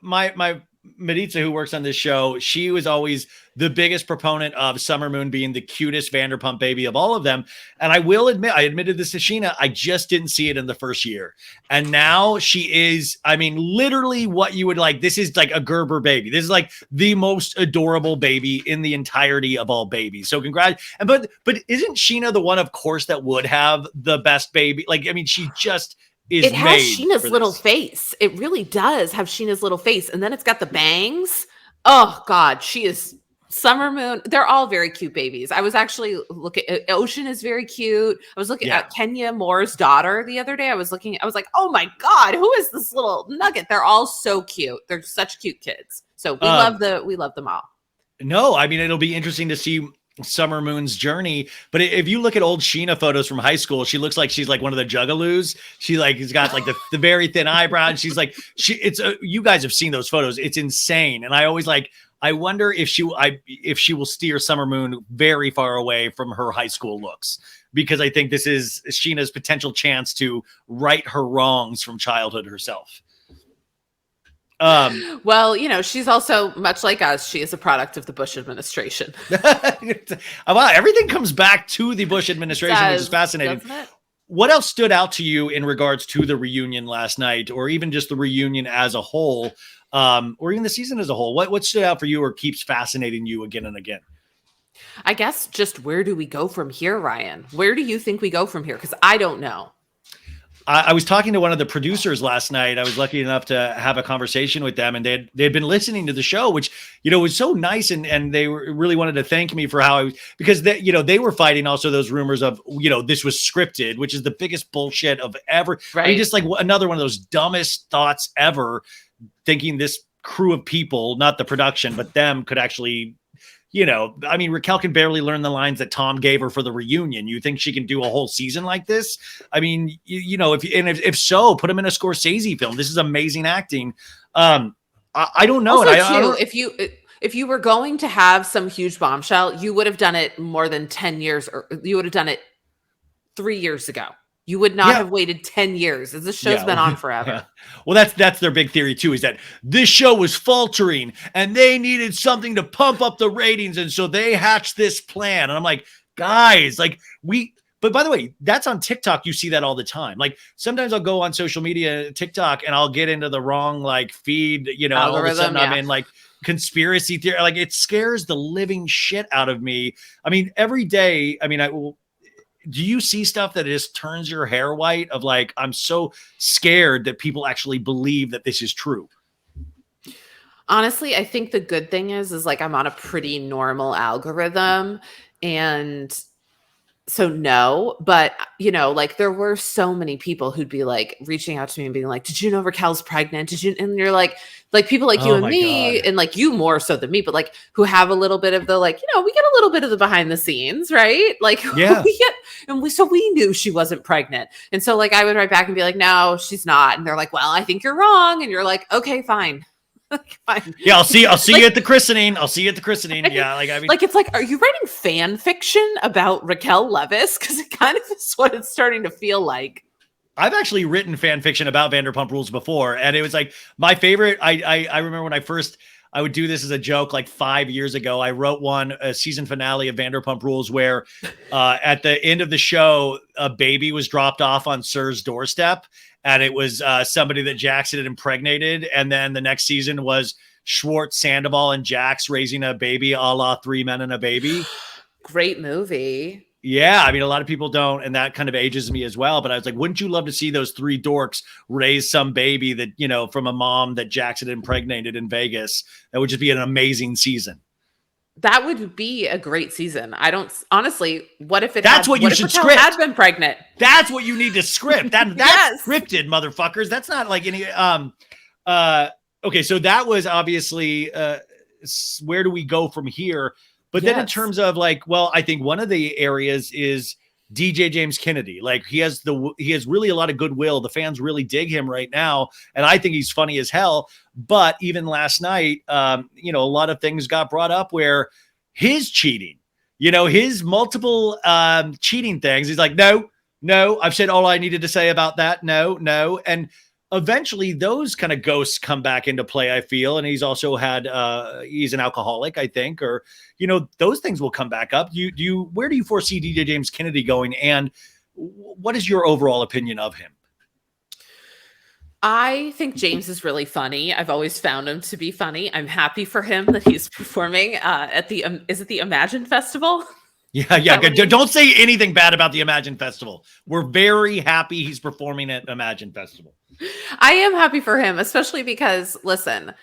My Maritza, who works on this show, she was always the biggest proponent of Summer Moon being the cutest Vanderpump baby of all of them. And I will admit, I admitted this to Sheena, I just didn't see it in the first year. And now she is, I mean, literally what you would like. This is like a Gerber baby. This is like the most adorable baby in the entirety of all babies. So congrats. And but isn't Sheena the one, of course, that would have the best baby? Like, I mean, she just is. It has Sheena's little face. It really does have Sheena's little face. And then it's got the bangs. Oh God, she is Summer Moon. They're all very cute babies. I was actually looking at Ocean is very cute. I was looking at Kenya Moore's daughter the other day. I was like, oh my God, who is this little nugget? They're all so cute. They're such cute kids. So we love them all. No, I mean, it'll be interesting to see Summer Moon's journey. But if you look at old Sheena photos from high school, she looks like she's like one of the Juggaloos. She like has got like the very thin eyebrow. And she's like, you guys have seen those photos. It's insane. And I always like, I wonder if she will steer Summer Moon very far away from her high school looks, because I think this is Sheena's potential chance to right her wrongs from childhood herself. Well, you know, she's also much like us. She is a product of the Bush administration. Wow, everything comes back to the Bush administration, which is fascinating. What else stood out to you in regards to the reunion last night, or even just the reunion as a whole, or even the season as a whole? What stood out for you or keeps fascinating you again and again? I guess just where do we go from here, Ryan? Where do you think we go from here? Because I don't know. I was talking to one of the producers last night. I was lucky enough to have a conversation with them, and they'd been listening to the show, which, you know, was so nice. And they really wanted to thank me for how I was, because they were fighting also those rumors of, you know, this was scripted, which is the biggest bullshit of ever. Right. I mean, just like another one of those dumbest thoughts ever, thinking this crew of people, not the production, but them, could actually, you know, I mean, Raquel can barely learn the lines that Tom gave her for the reunion. You think she can do a whole season like this? I mean, you know, if so, put him in a Scorsese film. This is amazing acting. I don't know. Also, if you were going to have some huge bombshell, you would have done it more than 10 years, or you would have done it 3 years ago. You would not have waited 10 years, as this show's been on forever. Yeah. Well, that's their big theory too, is that this show was faltering and they needed something to pump up the ratings. And so they hatched this plan. And I'm like, guys, like but by the way, that's on TikTok. You see that all the time. Like sometimes I'll go on social media, TikTok, and I'll get into the wrong like feed, you know, algorithm, all of a sudden I'm in like conspiracy theory. Like it scares the living shit out of me. I mean, every day, I mean, do you see stuff that just turns your hair white of like, I'm so scared that people actually believe that this is true? Honestly, I think the good thing is like, I'm on a pretty normal algorithm, and so no, but you know, like there were so many people who'd be like reaching out to me and being like, did you know Raquel's pregnant? And you're like people like you and me, and like you more so than me, but like who have a little bit of the, like, you know, we get a little bit of the behind the scenes, right? Like so we knew she wasn't pregnant. And so like I would write back and be like, no, she's not. And they're like, well, I think you're wrong. And you're like, okay, fine. Fine. Yeah, I'll see like, you at the christening. I'll see you at the christening. Yeah, like I mean, like it's like, are you writing fan fiction about Raquel Leviss? Because it kind of is what it's starting to feel like. I've actually written fan fiction about Vanderpump Rules before, and it was like my favorite. I remember when I would do this as a joke like 5 years ago. I wrote a season finale of Vanderpump Rules where at the end of the show, a baby was dropped off on Sir's doorstep, and it was somebody that Jackson had impregnated. And then the next season was Schwartz, Sandoval, and Jax raising a baby, a la Three Men and a Baby. Great movie. Yeah, I mean, a lot of people don't, and that kind of ages me as well. But I was like, wouldn't you love to see those three dorks raise some baby that, you know, from a mom that Jackson impregnated in Vegas? That would just be an amazing season. That would be a great season. I don't honestly. What if it? That's what you should script. Had been pregnant. That's what you need to script. That's yes. Scripted, motherfuckers. That's not like any. Okay, so that was obviously. Where do we go from here? But then in terms of like, well, I think one of the areas is DJ James Kennedy. Like he has really a lot of goodwill. The fans really dig him right now. And I think he's funny as hell. But even last night, you know, a lot of things got brought up where his cheating, you know, his multiple cheating things. He's like, no, I've said all I needed to say about that. No. And eventually those kind of ghosts come back into play, I feel. And he's also had he's an alcoholic, I think, or those things will come back up. Where do you foresee DJ James Kennedy going, and what is your overall opinion of him? I think James is really funny. I've always found him to be funny. I'm happy for him that he's performing at the is it the Imagine Festival? Yeah. Don't say anything bad about the Imagine Festival. We're very happy he's performing at Imagine Festival. I am happy for him, especially because, listen,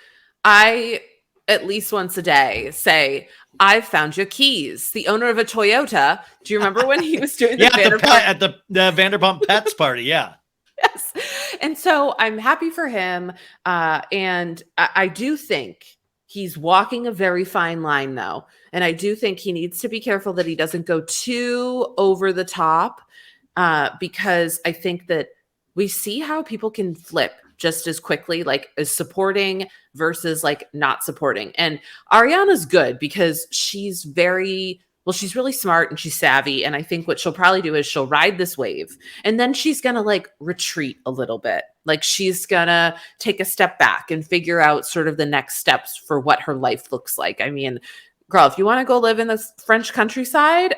I at least once a day say, "I've found your keys." The owner of a Toyota. Do you remember when he was doing the at the Vanderpump Pets party? Yeah. Yes. And so I'm happy for him. And I do think he's walking a very fine line, though. And I do think he needs to be careful that he doesn't go too over the top, because I think that we see how people can flip just as quickly, like as supporting versus like not supporting. And Ariana's good because she's she's really smart and she's savvy. And I think what she'll probably do is she'll ride this wave and then she's going to like retreat a little bit. Like she's going to take a step back and figure out sort of the next steps for what her life looks like. I mean, girl, if you want to go live in the French countryside,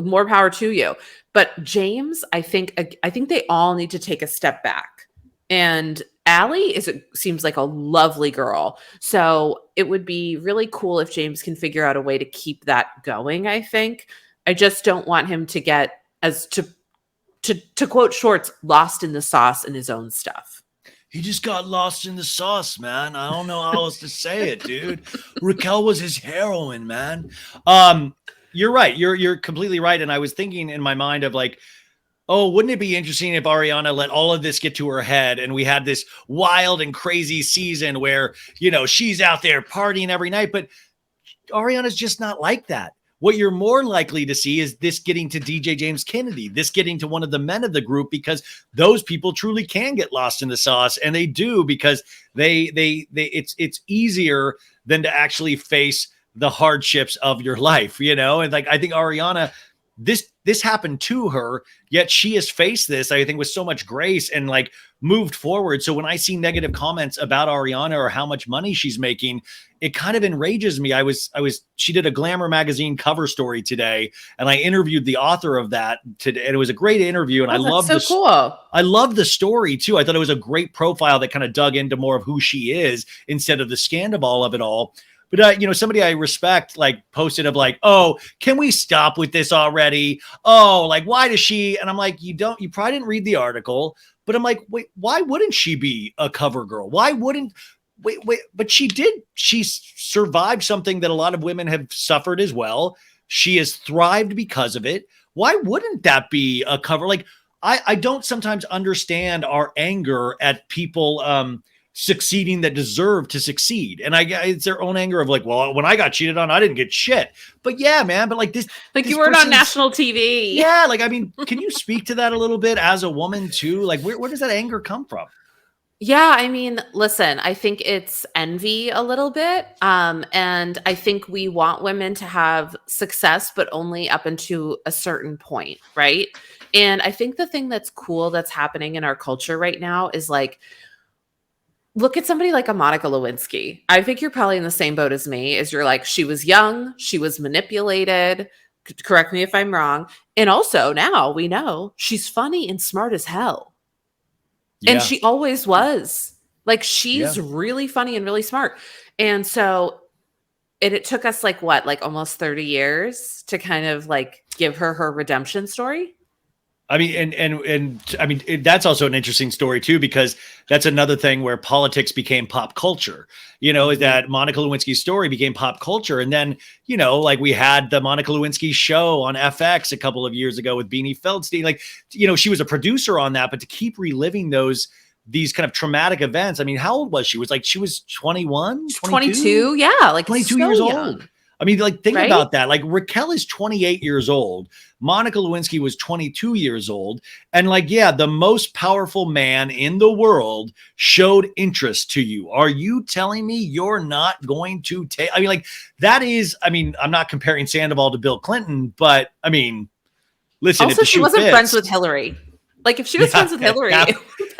more power to you. But James, I think they all need to take a step back. And Allie seems like a lovely girl. So it would be really cool if James can figure out a way to keep that going, I think. I just don't want him to get, as to quote Shorts, lost in the sauce in his own stuff. He just got lost in the sauce, man. I don't know how else to say it, dude. Raquel was his heroine, man. You're right. You're completely right. And I was thinking in my mind of like, oh, wouldn't it be interesting if Ariana let all of this get to her head and we had this wild and crazy season where, she's out there partying every night, but Ariana's just not like that. What you're more likely to see is this getting to DJ James Kennedy, this getting to one of the men of the group, because those people truly can get lost in the sauce, and they do, because it's easier than to actually face the hardships of your life, and like, I think Ariana, this happened to her, yet she has faced this, I think, with so much grace and like moved forward. So when I see negative comments about Ariana or how much money she's making, it kind of enrages me. She did a Glamour magazine cover story today, and I interviewed the author of that today, and it was a great interview. And I love cool. I love the story too. I thought it was a great profile that kind of dug into more of who she is instead of the scandal of it all. But, somebody I respect, like, posted of like, oh, can we stop with this already? Oh, like, why does she? And I'm like, you probably didn't read the article, but I'm like, wait, why wouldn't she be a cover girl? Why wouldn't, wait, but she did. She survived something that a lot of women have suffered as well. She has thrived because of it. Why wouldn't that be a cover? Like, I don't sometimes understand our anger at people, succeeding that deserve to succeed. And it's their own anger of like, well, when I got cheated on, I didn't get shit. But yeah, man, but like this, like you weren't on national TV. Yeah. Like, I mean, can you speak to that a little bit as a woman too? Like, where does that anger come from? Yeah, I mean, listen, I think it's envy a little bit. And I think we want women to have success, but only up into a certain point, right? And I think the thing that's cool that's happening in our culture right now is like, look at somebody like a Monica Lewinsky. I think you're probably in the same boat as me, is you're like, she was young, she was manipulated. Correct me if I'm wrong. And also now we know she's funny and smart as hell. Yeah. And she always was. Like, she's really funny and really smart. And so it took us like what, like almost 30 years to kind of like give her redemption story. I mean, and I mean, that's also an interesting story too, because that's another thing where politics became pop culture, is that Monica Lewinsky's story became pop culture. And then, like we had the Monica Lewinsky show on FX a couple of years ago with Beanie Feldstein, like, she was a producer on that, but to keep reliving these kind of traumatic events. I mean, how old was she? She was 21, 22. Yeah. Like 22 years old. I mean, like, think about that. Like, Raquel is 28 years old. Monica Lewinsky was 22 years old. And like, yeah, the most powerful man in the world showed interest to you. Are you telling me you're not going to take? I mean, like, that is, I mean, I'm not comparing Sandoval to Bill Clinton, but I mean, listen. Also, she wasn't friends with Hillary. Like, if she was friends with Half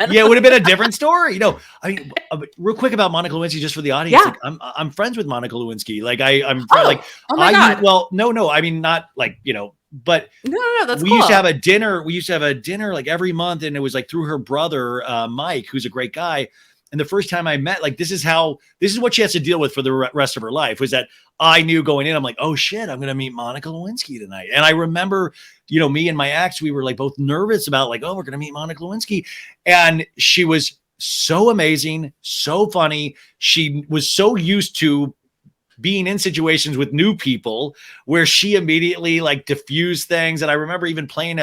Yeah, it would have been a different story. I mean, real quick about Monica Lewinsky, just for the audience. Yeah. Like, I'm friends with Monica Lewinsky. Like, I'm like, Oh my I God. well, no, I mean, not like, but No, that's we cool. used to have a dinner. We used to have a dinner like every month, and it was like through her brother, Mike, who's a great guy. And the first time I met, like, this is what she has to deal with for the rest of her life, was that I knew going in, I'm like, oh shit, I'm going to meet Monica Lewinsky tonight. And I remember, me and my ex, we were like both nervous about like, oh, we're going to meet Monica Lewinsky. And she was so amazing, so funny. She was so used to being in situations with new people where she immediately like diffused things. And I remember even playing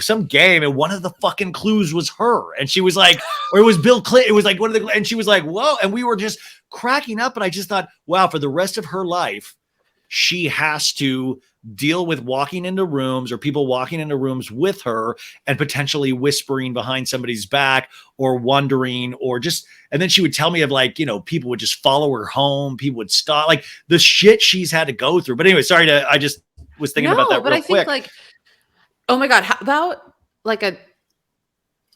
some game, and one of the fucking clues was her. And she was like, or it was Bill Clinton. It was like and she was like, whoa. And we were just cracking up. And I just thought, wow, for the rest of her life, she has to deal with walking into rooms or people walking into rooms with her and potentially whispering behind somebody's back or wondering and then she would tell me of like, people would just follow her home. People would stop, like the shit she's had to go through. But anyway, I just was thinking about that real quick. Think like, oh my God, how about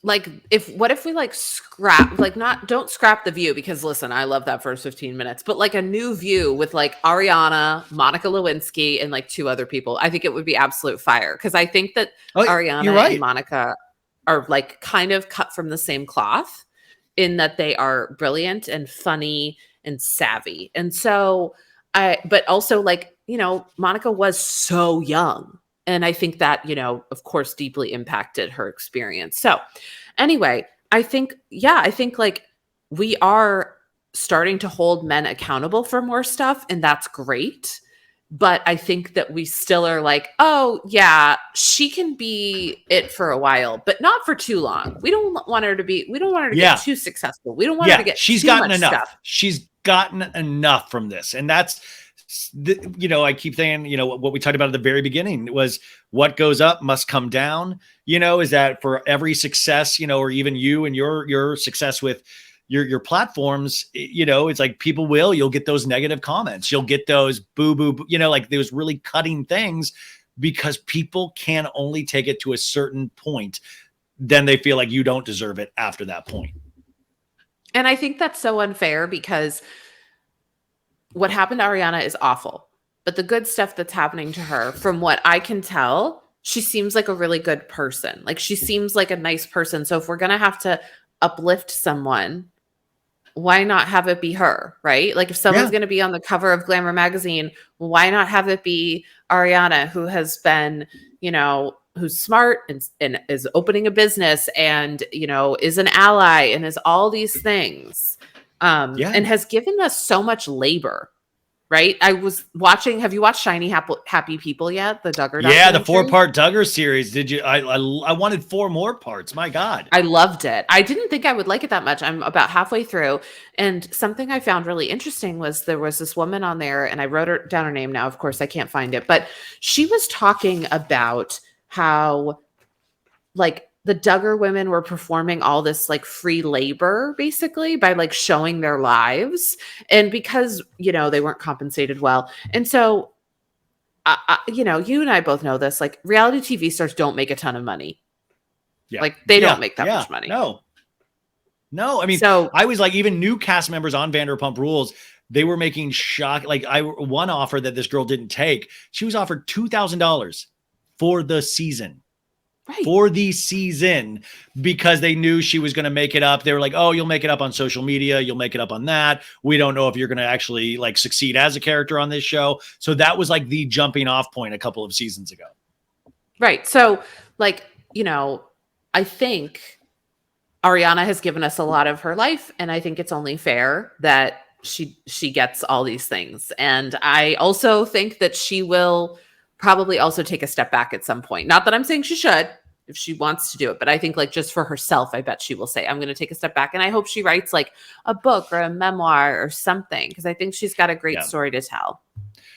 what if we like scrap, like don't scrap the view, because listen, I love that first 15 minutes, but like a new view with like Ariana, Monica Lewinsky, and like 2 other people, I think it would be absolute fire. Cause I think that Ariana and Monica are like kind of cut from the same cloth in that they are brilliant and funny and savvy. And so but also like, Monica was so young. And I think that, of course, deeply impacted her experience. So anyway, I think like we are starting to hold men accountable for more stuff, and that's great. But I think that we still are like, oh yeah, she can be it for a while, but not for too long. We don't want her to get too successful. We don't want her to get she's too gotten much enough. Stuff. She's gotten enough from this. And that's, I keep saying, what we talked about at the very beginning was what goes up must come down. Is that for every success, or even you and your success with your platforms, it's like you'll get those negative comments. You'll get those boo, like those really cutting things, because people can only take it to a certain point. Then they feel like you don't deserve it after that point. And I think that's so unfair, because what happened to Ariana is awful, but the good stuff that's happening to her, from what I can tell, she seems like a really good person. Like she seems like a nice person. So if we're going to have to uplift someone, why not have it be her, right? Like if someone's going to be on the cover of Glamour magazine, why not have it be Ariana, who has been, who's smart and is opening a business and, is an ally and is all these things. And has given us so much labor, right? I was watching. Have you watched Shiny Happy People yet? The Duggar. Yeah, the 4-part Duggar series. Did you? I wanted 4 more parts. My God, I loved it. I didn't think I would like it that much. I'm about halfway through, and something I found really interesting was there was this woman on there, and I wrote down her name. Now, of course, I can't find it, but she was talking about how, like, the Duggar women were performing all this like free labor basically by like showing their lives, and because they weren't compensated well. And so you and I both know this, like reality TV stars don't make a ton of money. Like they don't make that much money. No, I mean, so I was like, even new cast members on Vanderpump Rules, they were making one offer that this girl didn't take. She was offered $2,000 for the season. Right. For the season, because they knew she was going to make it up. They were like, oh, you'll make it up on social media. You'll make it up on that. We don't know if you're going to actually like succeed as a character on this show. So that was like the jumping off point a couple of seasons ago. Right. So like, I think Ariana has given us a lot of her life, and I think it's only fair that she gets all these things. And I also think that she will probably also take a step back at some point. Not that I'm saying she should, if she wants to do it, but I think like just for herself, I bet she will say, I'm going to take a step back. And I hope she writes like a book or a memoir or something, because I think she's got a great story to tell.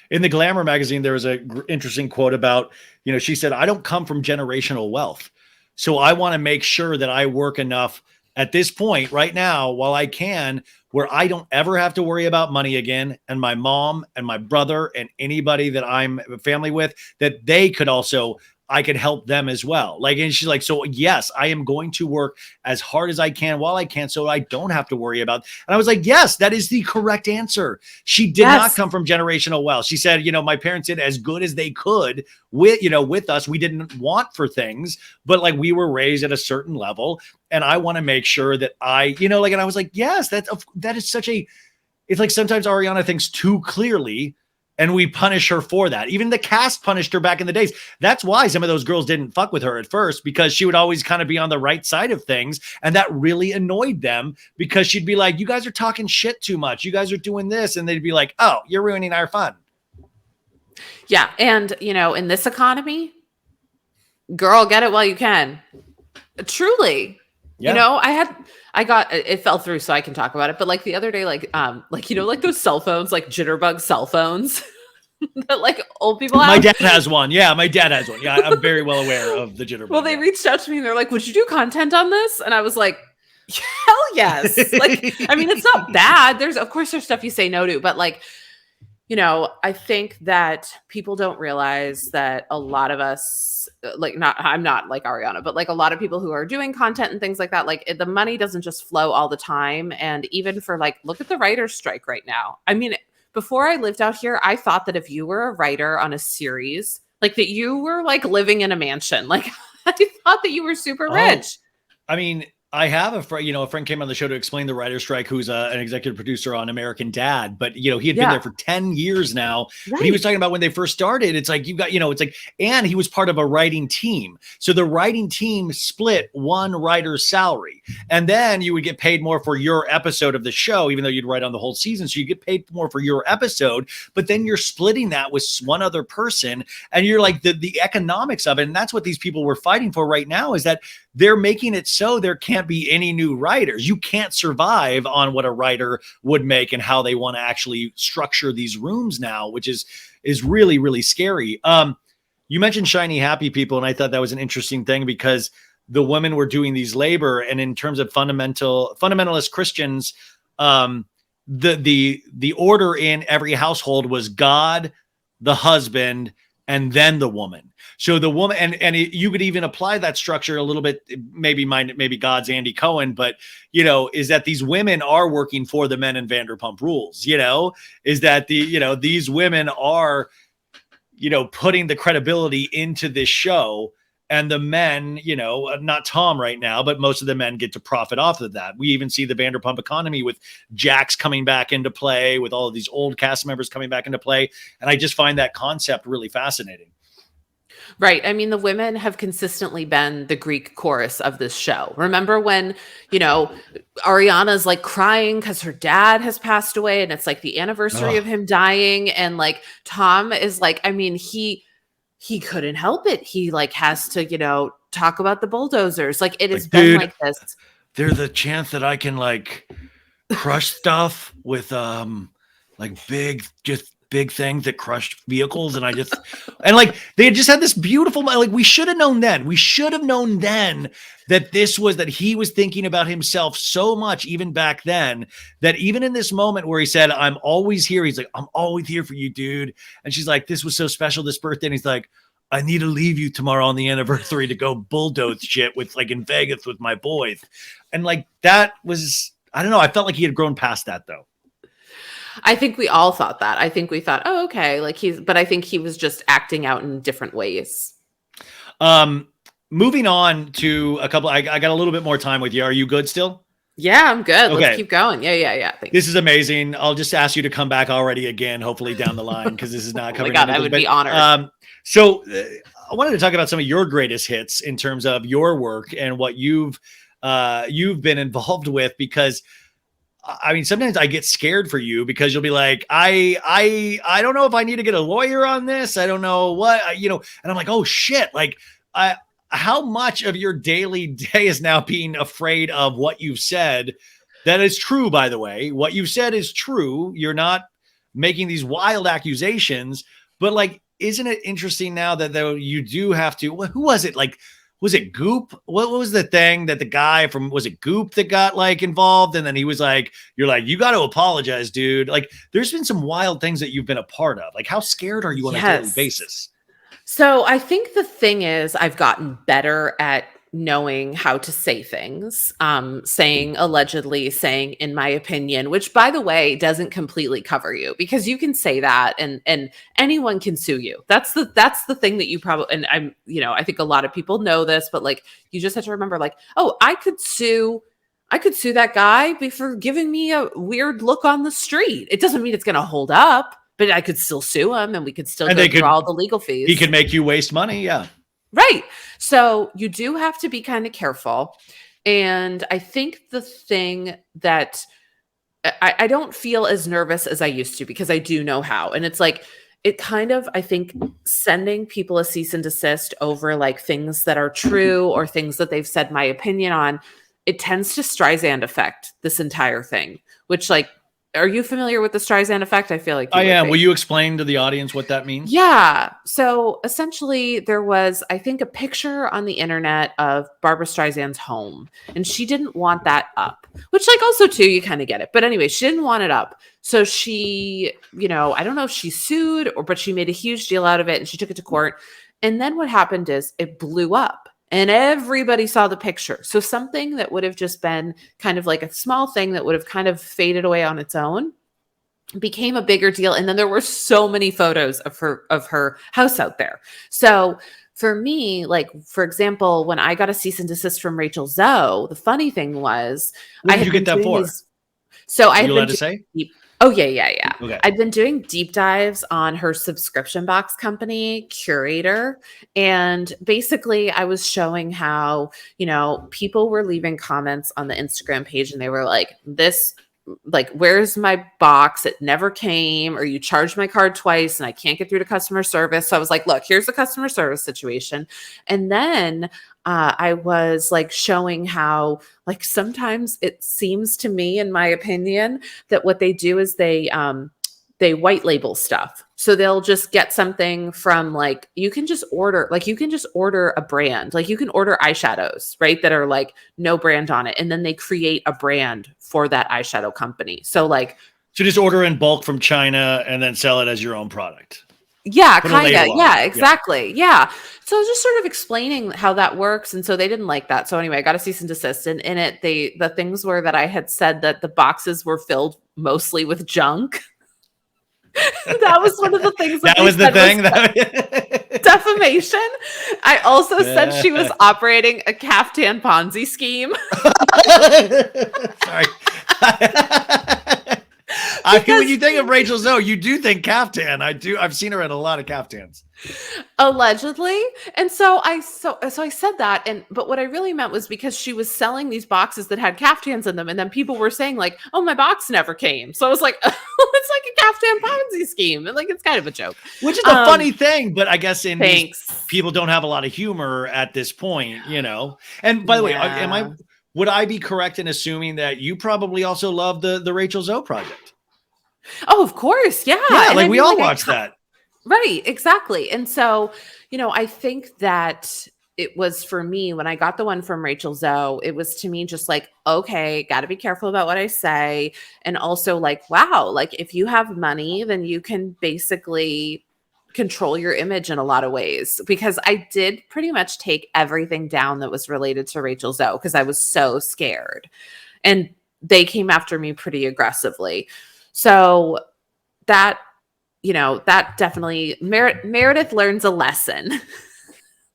In the Glamour magazine, there was a interesting quote about, she said, I don't come from generational wealth. So I want to make sure that I work enough at this point right now while I can, where I don't ever have to worry about money again. And my mom and my brother and anybody that I'm family with, that they could also I could help them as well. Like, and she's like, so yes, I am going to work as hard as I can while I can, so I don't have to worry about. And I was like, yes, that is the correct answer. She did not come from generational wealth. She said, my parents did as good as they could with us. We didn't want for things, but like we were raised at a certain level, and I want to make sure that and I was like, yes, that is such a, it's like sometimes Ariana thinks too clearly, and we punish her for that. Even the cast punished her back in the days. That's why some of those girls didn't fuck with her at first, because she would always kind of be on the right side of things. And that really annoyed them, because she'd be like, you guys are talking shit too much. You guys are doing this. And they'd be like, oh, you're ruining our fun. Yeah. And, in this economy, girl, get it while you can. Truly. Yeah. It fell through, so I can talk about it. But like the other day, like those cell phones, like jitterbug cell phones that like old people have. My dad has one. Yeah, my dad has one. Yeah, I'm very well aware of the jitterbug. Well, they reached out to me and they're like, would you do content on this? And I was like, hell yes. Like, I mean, it's not bad. Of course there's stuff you say no to, but like, I think that people don't realize that a lot of us, I'm not like Ariana, but like a lot of people who are doing content and things like that, like the money doesn't just flow all the time. And even for like, look at the writer's strike right now. I mean, before I lived out here, I thought that if you were a writer on a series, like that you were like living in a mansion. Like I thought that you were super rich. I mean, I have a friend, a friend came on the show to explain the writer's strike, who's an executive producer on American Dad, but he had been there for 10 years now. Right. But he was talking about when they first started, it's like, and he was part of a writing team. So the writing team split one writer's salary, and then you would get paid more for your episode of the show, even though you'd write on the whole season. So you get paid more for your episode, but then you're splitting that with one other person, and you're like the economics of it. And that's what these people were fighting for right now, is that they're making it so there can't be any new writers. You can't survive on what a writer would make and how they want to actually structure these rooms now, which is really, really scary. You mentioned shiny, happy people, and I thought that was an interesting thing, because the women were doing these labor, and in terms of fundamentalist Christians, the order in every household was God, the husband, and then the woman. So the woman, and you could even apply that structure a little bit, maybe God's Andy Cohen, but, is that these women are working for the men in Vanderpump Rules, is that these women are, putting the credibility into this show, and the men, not Tom right now, but most of the men get to profit off of that. We even see the Vanderpump economy with Jax coming back into play, with all of these old cast members coming back into play. And I just find that concept really fascinating. Right. I mean, the women have consistently been the Greek chorus of this show. Remember when, Ariana's like crying because her dad has passed away, and it's like the anniversary of him dying. And like Tom is like, I mean, he couldn't help it. He like has to, talk about the bulldozers. Like it has been like this. There's a chance that I can like crush stuff with like big things that crushed vehicles. And they just had this beautiful, like we should have known then. We should have known then that that he was thinking about himself so much, even back then, that even in this moment where he said, I'm always here. He's like, I'm always here for you, dude. And she's like, this was so special this birthday. And he's like, I need to leave you tomorrow on the anniversary to go bulldoze shit with like in Vegas with my boys. And like, that was, I don't know. I felt like he had grown past that though. I think we all thought that. I think we thought, oh, okay. Like but I think he was just acting out in different ways. Moving on to a couple, I got a little bit more time with you. Are you good still? Yeah, I'm good. Okay. Let's keep going. Yeah. Thanks. This is amazing. I'll just ask you to come back already again, hopefully down the line, because this is not covering. Oh my God, I would be honored. So I wanted to talk about some of your greatest hits in terms of your work and what you've been involved with, because I mean, sometimes I get scared for you, because you'll be like, I don't know if I need to get a lawyer on this. I don't know what, and I'm like, oh shit. Like how much of your daily day is now being afraid of what you've said? That is true, by the way. What you've said is true. You're not making these wild accusations, but like, isn't it interesting now that though you do have to, who was it? Like, was it Goop? What was the thing that the guy from, was it Goop that got like involved? And then he was like, you're like, you got to apologize, dude. Like there's been some wild things that you've been a part of. Like how scared are you on a daily basis? So I think the thing is, I've gotten better at knowing how to say things, saying allegedly, saying in my opinion, which by the way doesn't completely cover you, because you can say that and anyone can sue you. That's the thing that you probably, and I think a lot of people know this, but like you just have to remember, like, oh, I could sue that guy for giving me a weird look on the street. It doesn't mean it's going to hold up, but I could still sue him and we could still go through all the legal fees. He could make you waste money. Yeah. Right. So you do have to be kind of careful. And I think the thing that I don't feel as nervous as I used to, because I do know how. And it's like, it kind of, I think, sending people a cease and desist over like things that are true or things that they've said my opinion on, it tends to Streisand effect this entire thing, which, like, are you familiar with the Streisand effect? I feel like I am. Will you explain to the audience what that means? Yeah. So essentially, there was, I think, a picture on the internet of Barbara Streisand's home, and she didn't want that up, which, like, also too, you kind of get it. But anyway, she didn't want it up. So she, I don't know if she sued but she made a huge deal out of it and she took it to court. And then what happened is it blew up. And everybody saw the picture. So something that would have just been kind of like a small thing that would have kind of faded away on its own became a bigger deal. And then there were so many photos of her house out there. So for me, like, for example, when I got a cease and desist from Rachel Zoe, the funny thing was, what did you get that for? So I had been allowed to say? Oh, yeah. Okay. I'd been doing deep dives on her subscription box company, Curator. And basically, I was showing how, people were leaving comments on the Instagram page and they were like, where's my box? It never came, or you charged my card twice and I can't get through to customer service. So I was like, look, here's the customer service situation. And then I was like showing how, like, sometimes it seems to me, in my opinion, that what they do is they white label stuff. So they'll just get something from, like, you can just order a brand, like you can order eyeshadows, right? That are like no brand on it. And then they create a brand for that eyeshadow company. So just order in bulk from China and then sell it as your own product. Yeah, kind of. Yeah, exactly. Yeah. So I was just sort of explaining how that works. And so they didn't like that. So anyway, I got a cease and desist. And in it, the things were that I had said that the boxes were filled mostly with junk. That was one of the things that was the thing. Defamation. I also said she was operating a caftan Ponzi scheme. Sorry. When you think of Rachel Zoe, you do think caftan. I do. I've seen her in a lot of caftans. Allegedly. And so I said that, but what I really meant was because she was selling these boxes that had caftans in them, and then people were saying like, oh, my box never came. So I was like, oh, it's like a caftan Ponzi scheme. And like, it's kind of a joke. Which is a funny thing, but I guess people don't have a lot of humor at this point, And by the way, would I be correct in assuming that you probably also love the Rachel Zoe project? Oh, of course. Yeah. Yeah, like we all watched that. Right. Exactly. And so, I think that it was, for me, when I got the one from Rachel Zoe, it was to me just like, okay, got to be careful about what I say. And also like, wow, like if you have money, then you can basically control your image in a lot of ways, because I did pretty much take everything down that was related to Rachel Zoe because I was so scared, and they came after me pretty aggressively. So that definitely Meredith learns a lesson.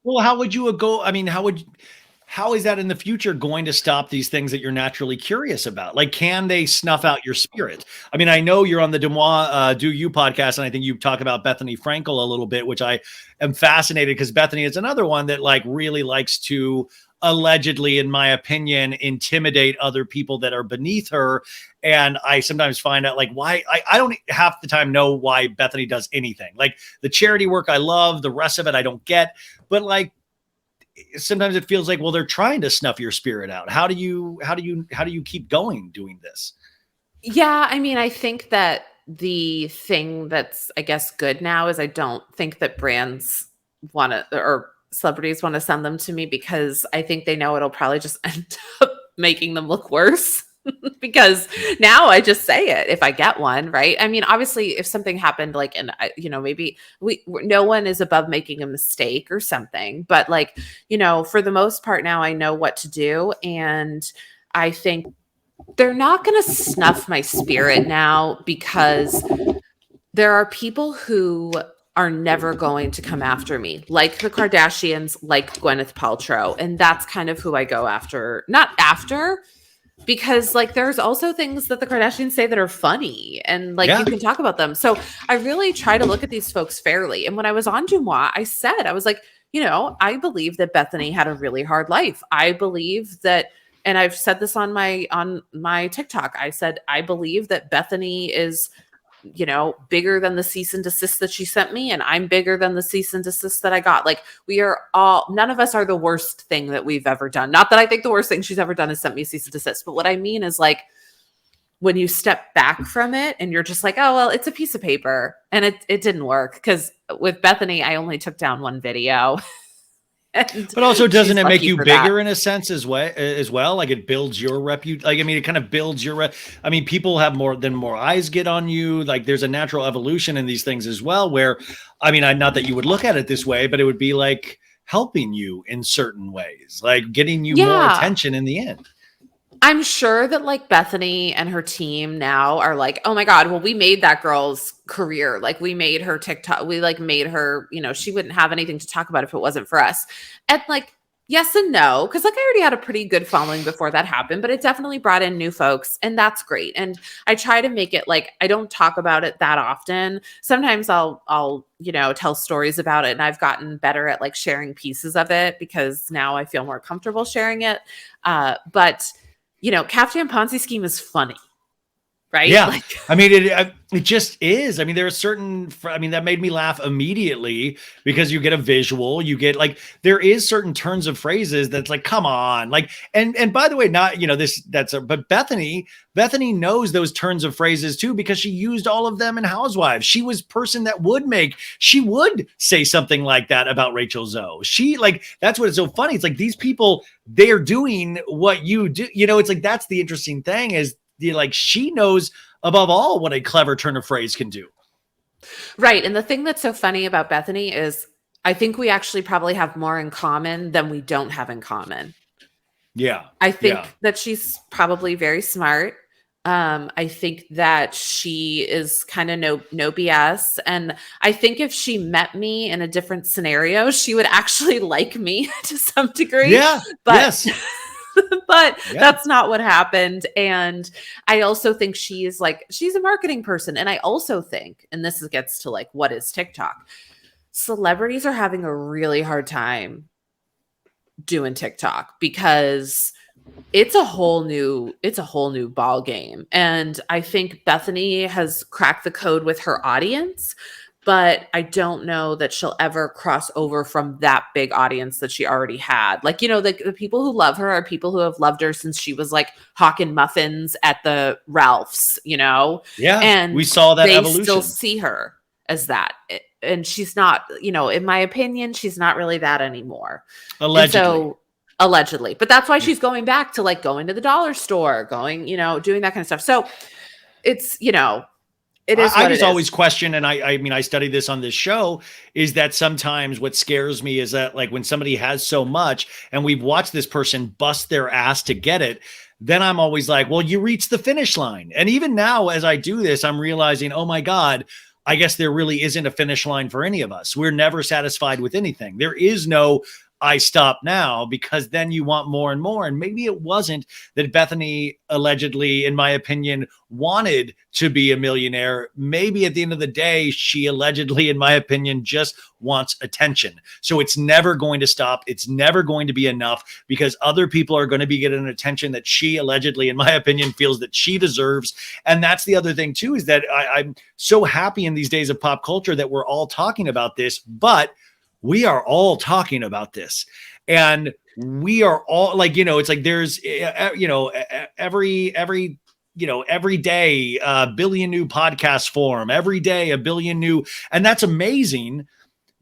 Well, how would you go? I mean, how is that in the future going to stop these things that you're naturally curious about? Like, can they snuff out your spirit? I mean, I know you're on the Demois Do You podcast, and I think you talk about Bethenny Frankel a little bit, which I am fascinated because Bethenny is another one that like really likes to allegedly, in my opinion, intimidate other people that are beneath her. And I sometimes find out like why I don't half the time know why Bethenny does anything. Like the charity work I love, the rest of it I don't get, but like sometimes it feels like, well, they're trying to snuff your spirit out. How do you keep going doing this? Yeah, I mean, I think that the thing that's, I guess, good now is I don't think that brands want to, or celebrities want to send them to me, because I think they know it'll probably just end up making them look worse. because now I just say it if I get one, right? I mean, obviously, if something happened, like, and maybe no one is above making a mistake or something, but like, for the most part now I know what to do. And I think they're not going to snuff my spirit now, because there are people who are never going to come after me, like the Kardashians, like Gwyneth Paltrow. And that's kind of who I go after, not after, because like there's also things that the Kardashians say that are funny, and like you can talk about them. So I really try to look at these folks fairly. And when I was on DeuxMoi, I was like, I believe that Bethany had a really hard life. I believe that, and I've said this on my TikTok, I said, I believe that Bethany is, bigger than the cease and desist that she sent me, and I'm bigger than the cease and desist that I got. Like, none of us are the worst thing that we've ever done. Not that I think the worst thing she's ever done is sent me a cease and desist, but what I mean is, like, when you step back from it and you're just like, oh, well, it's a piece of paper, and it didn't work. Because with Bethany, I only took down one video. But also, doesn't it make you bigger in a sense as well? Like, it builds your reputation. Like, I mean, it kind of builds your I mean, people have more eyes get on you. Like, there's a natural evolution in these things as well, where, I mean, not that you would look at it this way, but it would be like helping you in certain ways, like getting you more attention in the end. I'm sure that like Bethany and her team now are like, oh my God, well, we made that girl's career. Like, we made her TikTok. We like made her, she wouldn't have anything to talk about if it wasn't for us. And like, yes and no, because like I already had a pretty good following before that happened, but it definitely brought in new folks, and that's great. And I try to make it like, I don't talk about it that often. Sometimes I'll tell stories about it, and I've gotten better at like sharing pieces of it because now I feel more comfortable sharing it. But Kaftan Ponzi scheme is funny, right? Yeah. Like, I mean, it just is. I mean, there are that made me laugh immediately because you get a visual, you get like, there is certain turns of phrases that's like, come on. Like, and by the way, not, but Bethany knows those turns of phrases too, because she used all of them in Housewives. She was person that she would say something like that about Rachel Zoe. That's what is so funny. It's like, these people, they're doing what you do. It's like, that's the interesting thing is, she knows above all what a clever turn of phrase can do. Right. And the thing that's so funny about Bethany is I think we actually probably have more in common than we don't have in common. Yeah. I think that she's probably very smart. I think that she is kind of no BS. And I think if she met me in a different scenario, she would actually like me to some degree. Yeah. But yes. But that's not what happened. And I also think she's a marketing person. And I also think, and this gets to like, what is TikTok? Celebrities are having a really hard time doing TikTok because it's a whole new ball game. And I think Bethany has cracked the code with her audience, but I don't know that she'll ever cross over from that big audience that she already had. Like, the people who love her are people who have loved her since she was like hawking muffins at the Ralphs, Yeah. And we saw that evolution. They still see her as that. And she's not, in my opinion, she's not really that anymore. Allegedly. But that's why she's going back to like going to the dollar store, doing that kind of stuff. So it's, it is. I just always question, and I mean, I study this on this show, is that sometimes what scares me is that like when somebody has so much and we've watched this person bust their ass to get it, then I'm always like, well, you reached the finish line. And even now, as I do this, I'm realizing, oh my God, I guess there really isn't a finish line for any of us. We're never satisfied with anything. There is no I stop now, because then you want more and more. And maybe it wasn't that Bethany allegedly, in my opinion, wanted to be a millionaire. Maybe at the end of the day, she allegedly, in my opinion, just wants attention. So it's never going to stop. It's never going to be enough, because other people are going to be getting attention that she allegedly, in my opinion, feels that she deserves. And that's the other thing too, is that I'm so happy in these days of pop culture that we're all talking about this, but we are all talking about this, and we are all like, it's like there's, every day, a billion new podcasts form every day, a billion new, and that's amazing.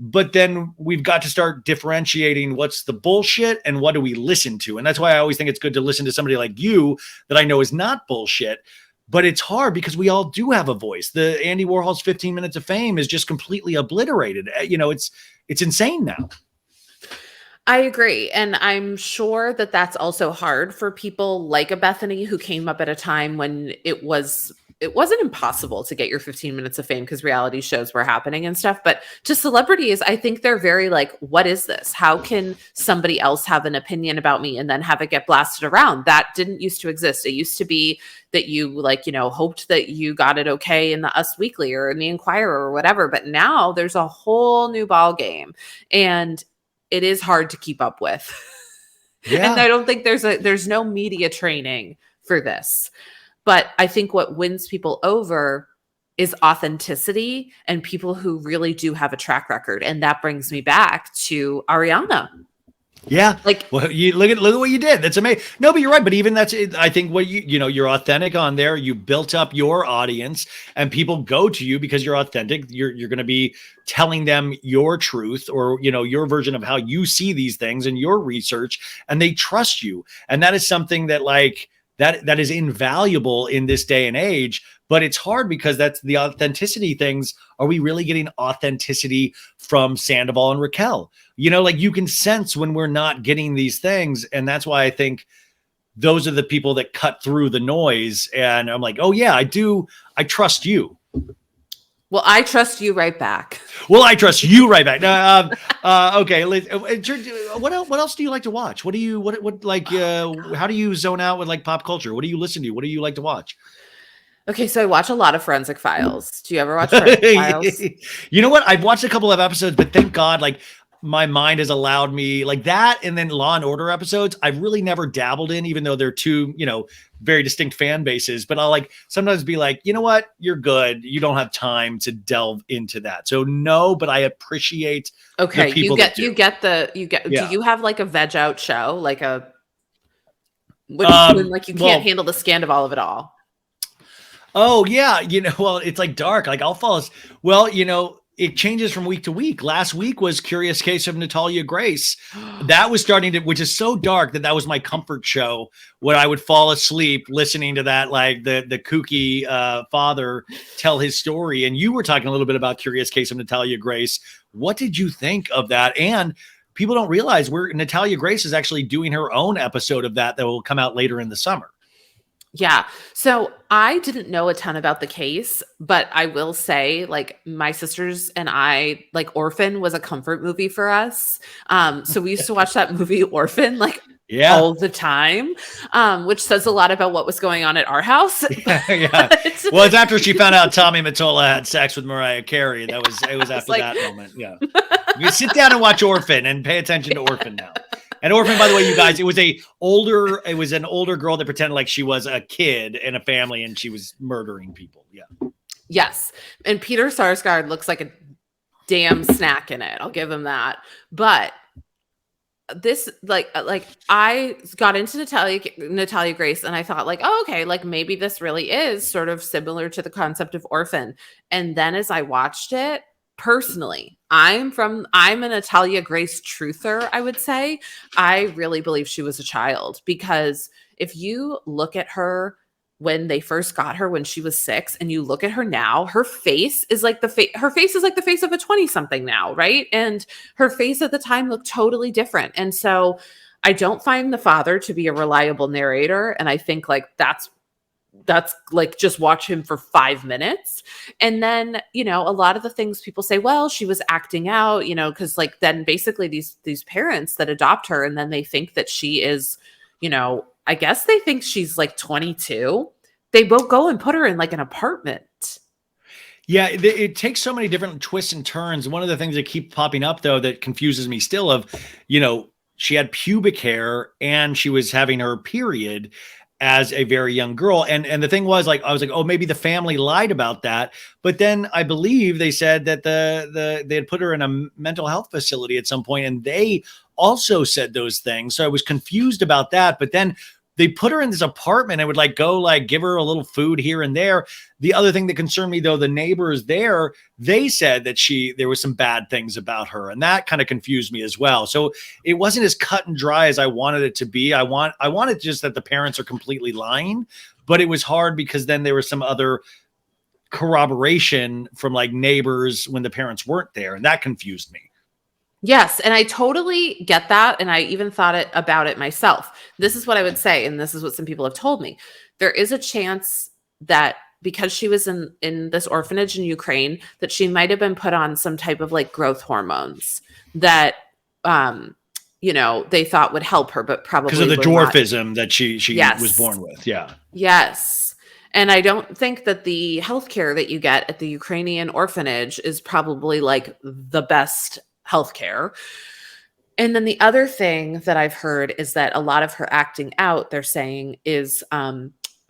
But then we've got to start differentiating what's the bullshit and what do we listen to. And that's why I always think it's good to listen to somebody like you that I know is not bullshit. But it's hard because we all do have a voice. The Andy Warhol's 15 Minutes of Fame is just completely obliterated. It's insane now. I agree. And I'm sure that that's also hard for people like a Bethany who came up at a time when it wasn't impossible to get your 15 minutes of fame because reality shows were happening and stuff. But to celebrities, I think they're very like, what is this? How can somebody else have an opinion about me and then have it get blasted around? That didn't used to exist. It used to be that you hoped that you got it okay in the Us Weekly or in the Inquirer or whatever. But now there's a whole new ball game, and it is hard to keep up with. Yeah. And I don't think there's no media training for this. But I think what wins people over is authenticity and people who really do have a track record. And that brings me back to Ariana. Yeah. Like, well, you look at what you did. That's amazing. No, but you're right. But even that's, I think what you're authentic on there. You built up your audience and people go to you because you're authentic. You're going to be telling them your truth or, your version of how you see these things and your research, and they trust you. And that is something that that is invaluable in this day and age, but it's hard because that's the authenticity things. Are we really getting authenticity from Sandoval and Raquel? You can sense when we're not getting these things. And that's why I think those are the people that cut through the noise. And I'm like, oh yeah, I do. I trust you. Well, I trust you right back. Well, I trust you right back. Okay. What else do you like to watch? How do you zone out with like pop culture? What do you listen to? What do you like to watch? Okay, so I watch a lot of Forensic Files. Do you ever watch Forensic Files? You know what? I've watched a couple of episodes, but thank God, my mind has allowed me like that. And then Law and Order episodes, I've really never dabbled in, even though they're two, very distinct fan bases. But I'll sometimes be like, you know what? You're good. You don't have time to delve into that. So no, but I appreciate. Okay, the people do Yeah. you have like a veg out show? Like when you can't handle the Scandival of it all? Oh yeah. Well, it's like dark. I'll fall. Well, it changes from week to week. Last week was Curious Case of Natalia Grace. That was which is so dark that was my comfort show when I would fall asleep listening to that, like the kooky father tell his story. And you were talking a little bit about Curious Case of Natalia Grace. What did you think of that? And people don't realize Natalia Grace is actually doing her own episode of that will come out later in the summer. Yeah. So I didn't know a ton about the case, but I will say my sisters and I, Orphan was a comfort movie for us. So we used to watch that movie Orphan all the time, which says a lot about what was going on at our house. Yeah. Well, it's after she found out Tommy Mottola had sex with Mariah Carey. It was after that moment. Yeah. You sit down and watch Orphan and pay attention to Orphan now. And Orphan, by the way, you guys, it was an older girl that pretended like she was a kid in a family and she was murdering people. Yeah. Yes. And Peter Sarsgaard looks like a damn snack in it. I'll give him that. But this, I got into Natalia Grace and I thought oh, okay, maybe this really is sort of similar to the concept of Orphan. And then as I watched it, personally, I'm a Natalia Grace truther, I would say. I really believe she was a child because if you look at her when they first got her when she was 6 and you look at her now, her face is like the face of a 20-something now, right? And her face at the time looked totally different. And so I don't find the father to be a reliable narrator. And I think that's just watch him for 5 minutes. And then, a lot of the things people say, well, she was acting out, because then basically these parents that adopt her and then they think that she is, I guess they think she's 22. They both go and put her in an apartment. Yeah, it takes so many different twists and turns. One of the things that keep popping up though, that confuses me still she had pubic hair and she was having her period as a very young girl. And the thing was I was like, oh, maybe the family lied about that. But then I believe they said that they had put her in a mental health facility at some point and they also said those things. So I was confused about that. But then they put her in this apartment and would like go like give her a little food here and there. The other thing that concerned me though, the neighbors there, they said that there was some bad things about her, and that kind of confused me as well. So it wasn't as cut and dry as I wanted it to be. I wanted just that the parents are completely lying, but it was hard because then there was some other corroboration from like neighbors when the parents weren't there, and that confused me. Yes, and I totally get that, and I even thought about it myself. This is what I would say, and this is what some people have told me. There is a chance that because she was in this orphanage in Ukraine, that she might have been put on some type of like growth hormones that they thought would help her, but probably because of the dwarfism that she yes. was born with. Yeah. Yes. And I don't think that the healthcare that you get at the Ukrainian orphanage is probably like the best healthcare. And then the other thing that I've heard is that a lot of her acting out, they're saying, is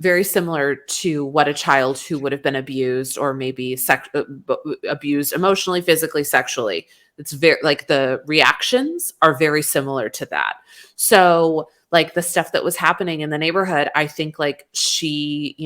very similar to what a child who would have been abused or maybe abused emotionally, physically, sexually. It's very like the reactions are very similar to that. So like the stuff that was happening in the neighborhood, I think like she,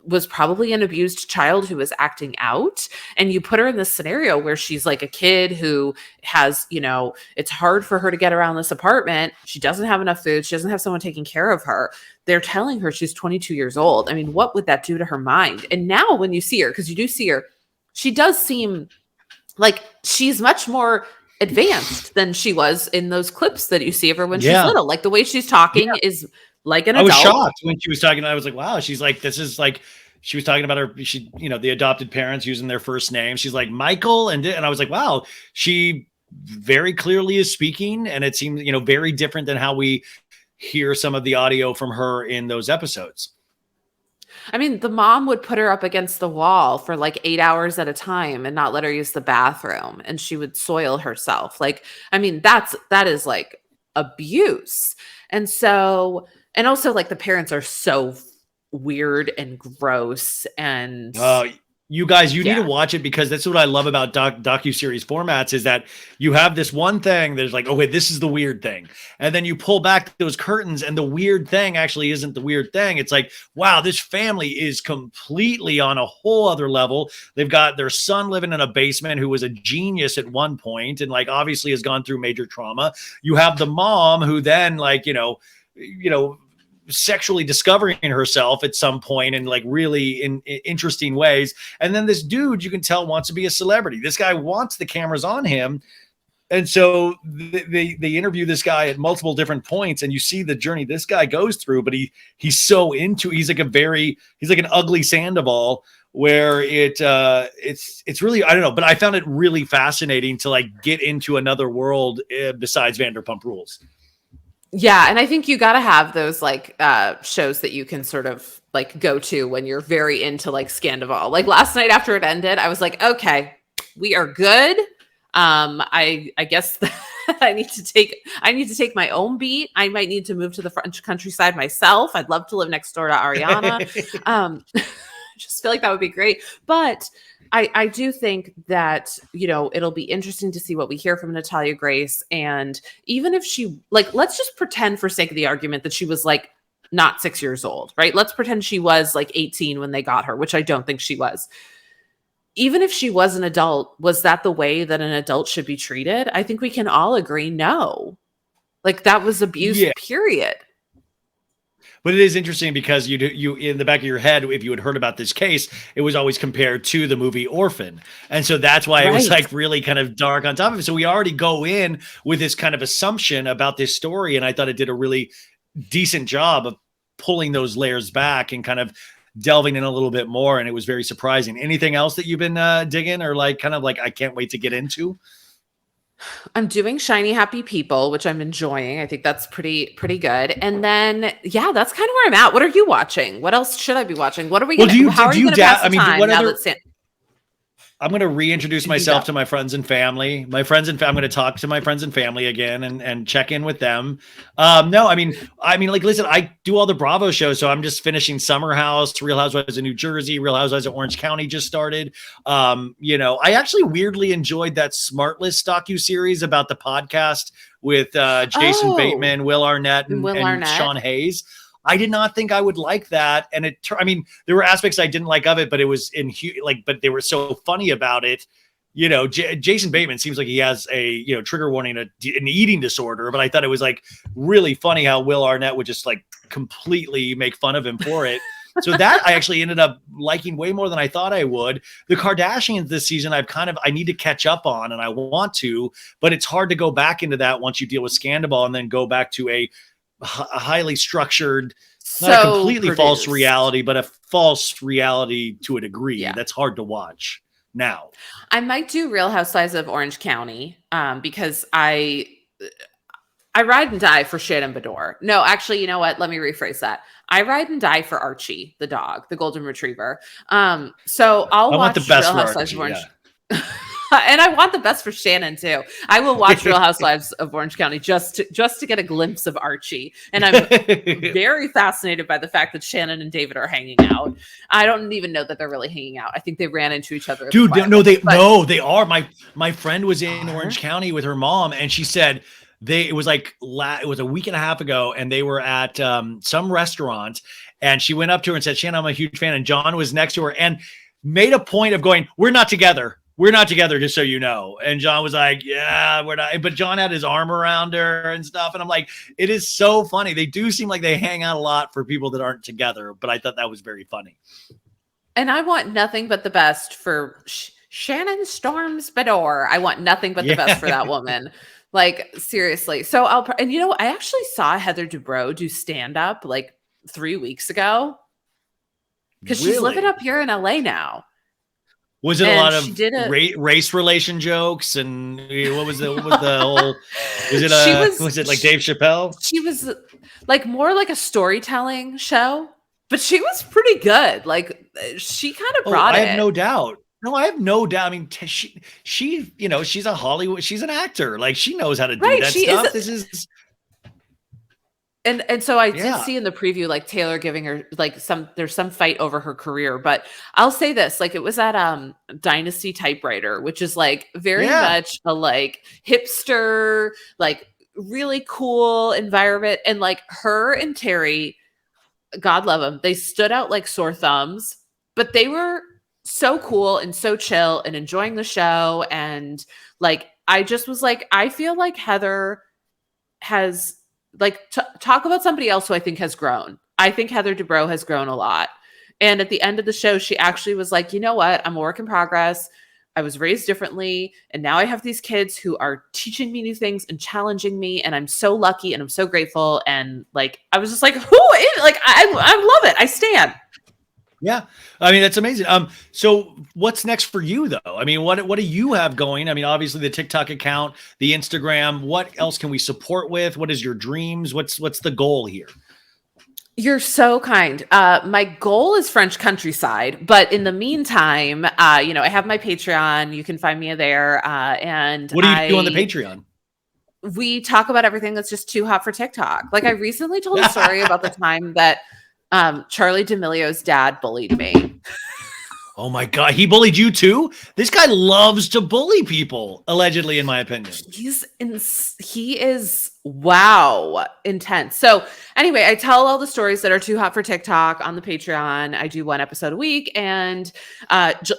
was probably an abused child who was acting out, and you put her in this scenario where she's like a kid who has, it's hard for her to get around this apartment. She doesn't have enough food. She doesn't have someone taking care of her. They're telling her she's 22 years old. I mean, what would that do to her mind? And now when you see her, because you do see her, she does seem like she's much more advanced than she was in those clips that you see of her when she's little. Like the way she's talking is like an adult. I was shocked when she was talking. I was like, wow, she's like, this is like, she was talking about her, the adopted parents using their first name. She's like Michael. And I was like, wow, she very clearly is speaking. And it seemed, very different than how we hear some of the audio from her in those episodes. I mean, the mom would put her up against the wall for like 8 hours at a time and not let her use the bathroom. And she would soil herself. Like, I mean, that is like abuse. And also like the parents are so weird and gross and you guys, you need to watch it, because that's what I love about docuseries formats is that you have this one thing that's like, oh wait, this is the weird thing. And then you pull back those curtains and the weird thing actually isn't the weird thing. It's like, wow, this family is completely on a whole other level. They've got their son living in a basement who was a genius at one point and like obviously has gone through major trauma. You have the mom who then like, sexually discovering herself at some point in like really in interesting ways. And then this dude, you can tell, wants to be a celebrity. This guy wants the cameras on him. And so they interview this guy at multiple different points, and you see the journey this guy goes through, but he's so into, he's like an ugly Sandoval where it's really, I don't know, but I found it really fascinating to like get into another world besides Vanderpump Rules. Yeah. And I think you got to have those like shows that you can sort of like go to when you're very into like Scandival. Like last night after it ended, I was like, okay, we are good. I guess I need to take my own beat. I might need to move to the French countryside myself. I'd love to live next door to Ariana. I just feel like that would be great. But I do think that, it'll be interesting to see what we hear from Natalia Grace. And even if she, like, let's just pretend for sake of the argument that she was like not 6 years old, right? Let's pretend she was like 18 when they got her, which I don't think she was. Even if she was an adult, was that the way that an adult should be treated? I think we can all agree, no. Like that was abuse, period. But it is interesting because you in the back of your head, if you had heard about this case, it was always compared to the movie Orphan. And so that's why it was like really kind of dark on top of it. So we already go in with this kind of assumption about this story. And I thought it did a really decent job of pulling those layers back and kind of delving in a little bit more. And it was very surprising. Anything else that you've been digging or like kind of like, I can't wait to get into? I'm doing Shiny Happy People, which I'm enjoying. I think that's pretty good. And then, that's kind of where I'm at. What are you watching? What else should I be watching? What are we going to do? How are you going to pass the time now that I'm going to reintroduce Do myself that. to my friends and family. I'm going to talk to my friends and family again and check in with them. No, I mean, like, listen, I do all the Bravo shows, so I'm just finishing Summer House, Real Housewives of New Jersey, Real Housewives of Orange County just started. I actually weirdly enjoyed that Smartless docuseries about the podcast with Jason Bateman, Will Arnett, and Sean Hayes. I did not think I would like that. And there were aspects I didn't like of it, but it was but they were so funny about it. Jason Bateman seems like he has a, trigger warning, an eating disorder, but I thought it was like really funny how Will Arnett would just like completely make fun of him for it. So that I actually ended up liking way more than I thought I would. The Kardashians this season, I need to catch up on, and I want to, but it's hard to go back into that once you deal with Scandal and then go back to a highly structured, not a completely false reality, but a false reality to a degree. That's hard to watch now. I might do Real Housewives of Orange County because I ride and die for Shannon Beador. No, actually, you know what? Let me rephrase that. I ride and die for Archie, the dog, the golden retriever. So I want the best Real Housewives of Orange. And I want the best for Shannon too. I will watch Real Housewives of Orange County just to get a glimpse of Archie. And I'm very fascinated by the fact that Shannon and David are hanging out. I don't even know that they're really hanging out. I think they ran into each other. Dude, they are. My friend was in Orange County with her mom, and she said it was a week and a half ago, and they were at some restaurant, and she went up to her and said, "Shannon, I'm a huge fan." And John was next to her and made a point of going, "We're not together. We're not together, just so you know." And John was like, "Yeah, we're not." But John had his arm around her and stuff. And I'm like, it is so funny. They do seem like they hang out a lot for people that aren't together. But I thought that was very funny. And I want nothing but the best for Shannon Storms Beador. I want nothing but the best for that woman. Like, seriously. So I actually saw Heather Dubrow do stand-up like 3 weeks ago. Because she's living up here in LA now. Was it a lot of race relation jokes? And what was the whole, was it like Dave Chappelle? She was like more like a storytelling show, but she was pretty good. Like she kind of brought it. I have no doubt. No, I have no doubt. I mean, she she's a Hollywood, she's an actor. Like she knows how to do that stuff. And so I did see in the preview, like Taylor giving her like there's some fight over her career, but I'll say this, like it was at Dynasty Typewriter, which is like very much a like hipster, like really cool environment. And like her and Terry, God love them, they stood out like sore thumbs, but they were so cool and so chill and enjoying the show. And like, I just was like, I feel like Heather has like talk about somebody else who I think has grown. I think Heather Dubrow has grown a lot. And at the end of the show, she actually was like, you know what? I'm a work in progress. I was raised differently. And now I have these kids who are teaching me new things and challenging me. And I'm so lucky and I'm so grateful. And like, I was just like, I love it. I stand. Yeah. I mean, that's amazing. So what's next for you though? I mean, what do you have going? I mean, obviously the TikTok account, the Instagram, what else can we support with? What is your dreams? What's the goal here? You're so kind. My goal is French countryside, but in the meantime, I have my Patreon. You can find me there. And what do you do on the Patreon? We talk about everything that's just too hot for TikTok. Like I recently told a story about the time that Charli D'Amelio's dad bullied me. Oh my God. He bullied you too? This guy loves to bully people, allegedly, in my opinion. He is wow, intense. So anyway, I tell all the stories that are too hot for TikTok on the Patreon. I do one episode a week. And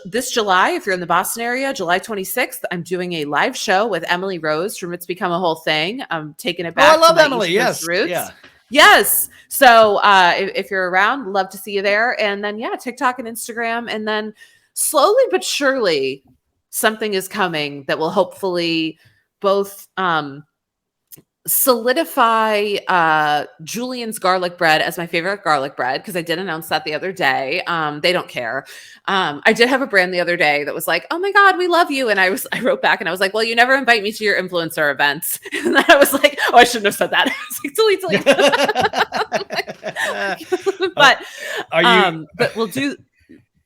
this July, if you're in the Boston area, July 26th, I'm doing a live show with Emily Rose from It's Become a Whole Thing. I'm taking it back. I love Emily. Yes. Roots. Yeah. Yes. So if you're around, love to see you there. And then, TikTok and Instagram. And then slowly but surely, something is coming that will hopefully both solidify Julian's garlic bread as my favorite garlic bread, because I did announce that the other day. They don't care. I did have a brand the other day that was like, "Oh my God, we love you," and I wrote back and I was like, "Well, you never invite me to your influencer events," and then I was like, "Oh, I shouldn't have said that." I was like, delete. But but we'll do.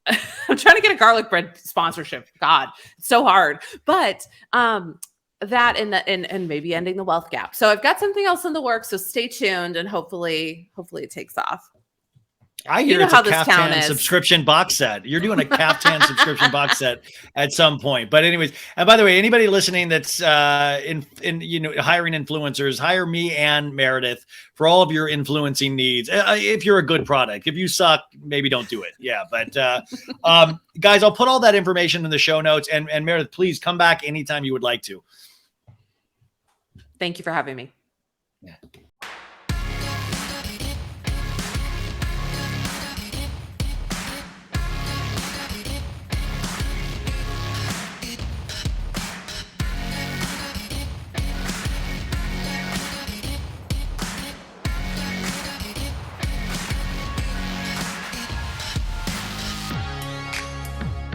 I'm trying to get a garlic bread sponsorship. God, it's so hard. But that and maybe ending the wealth gap. So I've got something else in the works. So stay tuned, and hopefully it takes off. I hear it's a Caftan subscription box set. You're doing a Caftan subscription box set at some point. But anyways, and by the way, anybody listening that's in hiring influencers, hire me and Meredith for all of your influencing needs. If you're a good product, if you suck, maybe don't do it. Yeah, but guys, I'll put all that information in the show notes. And Meredith, please come back anytime you would like to. Thank you for having me. Yeah.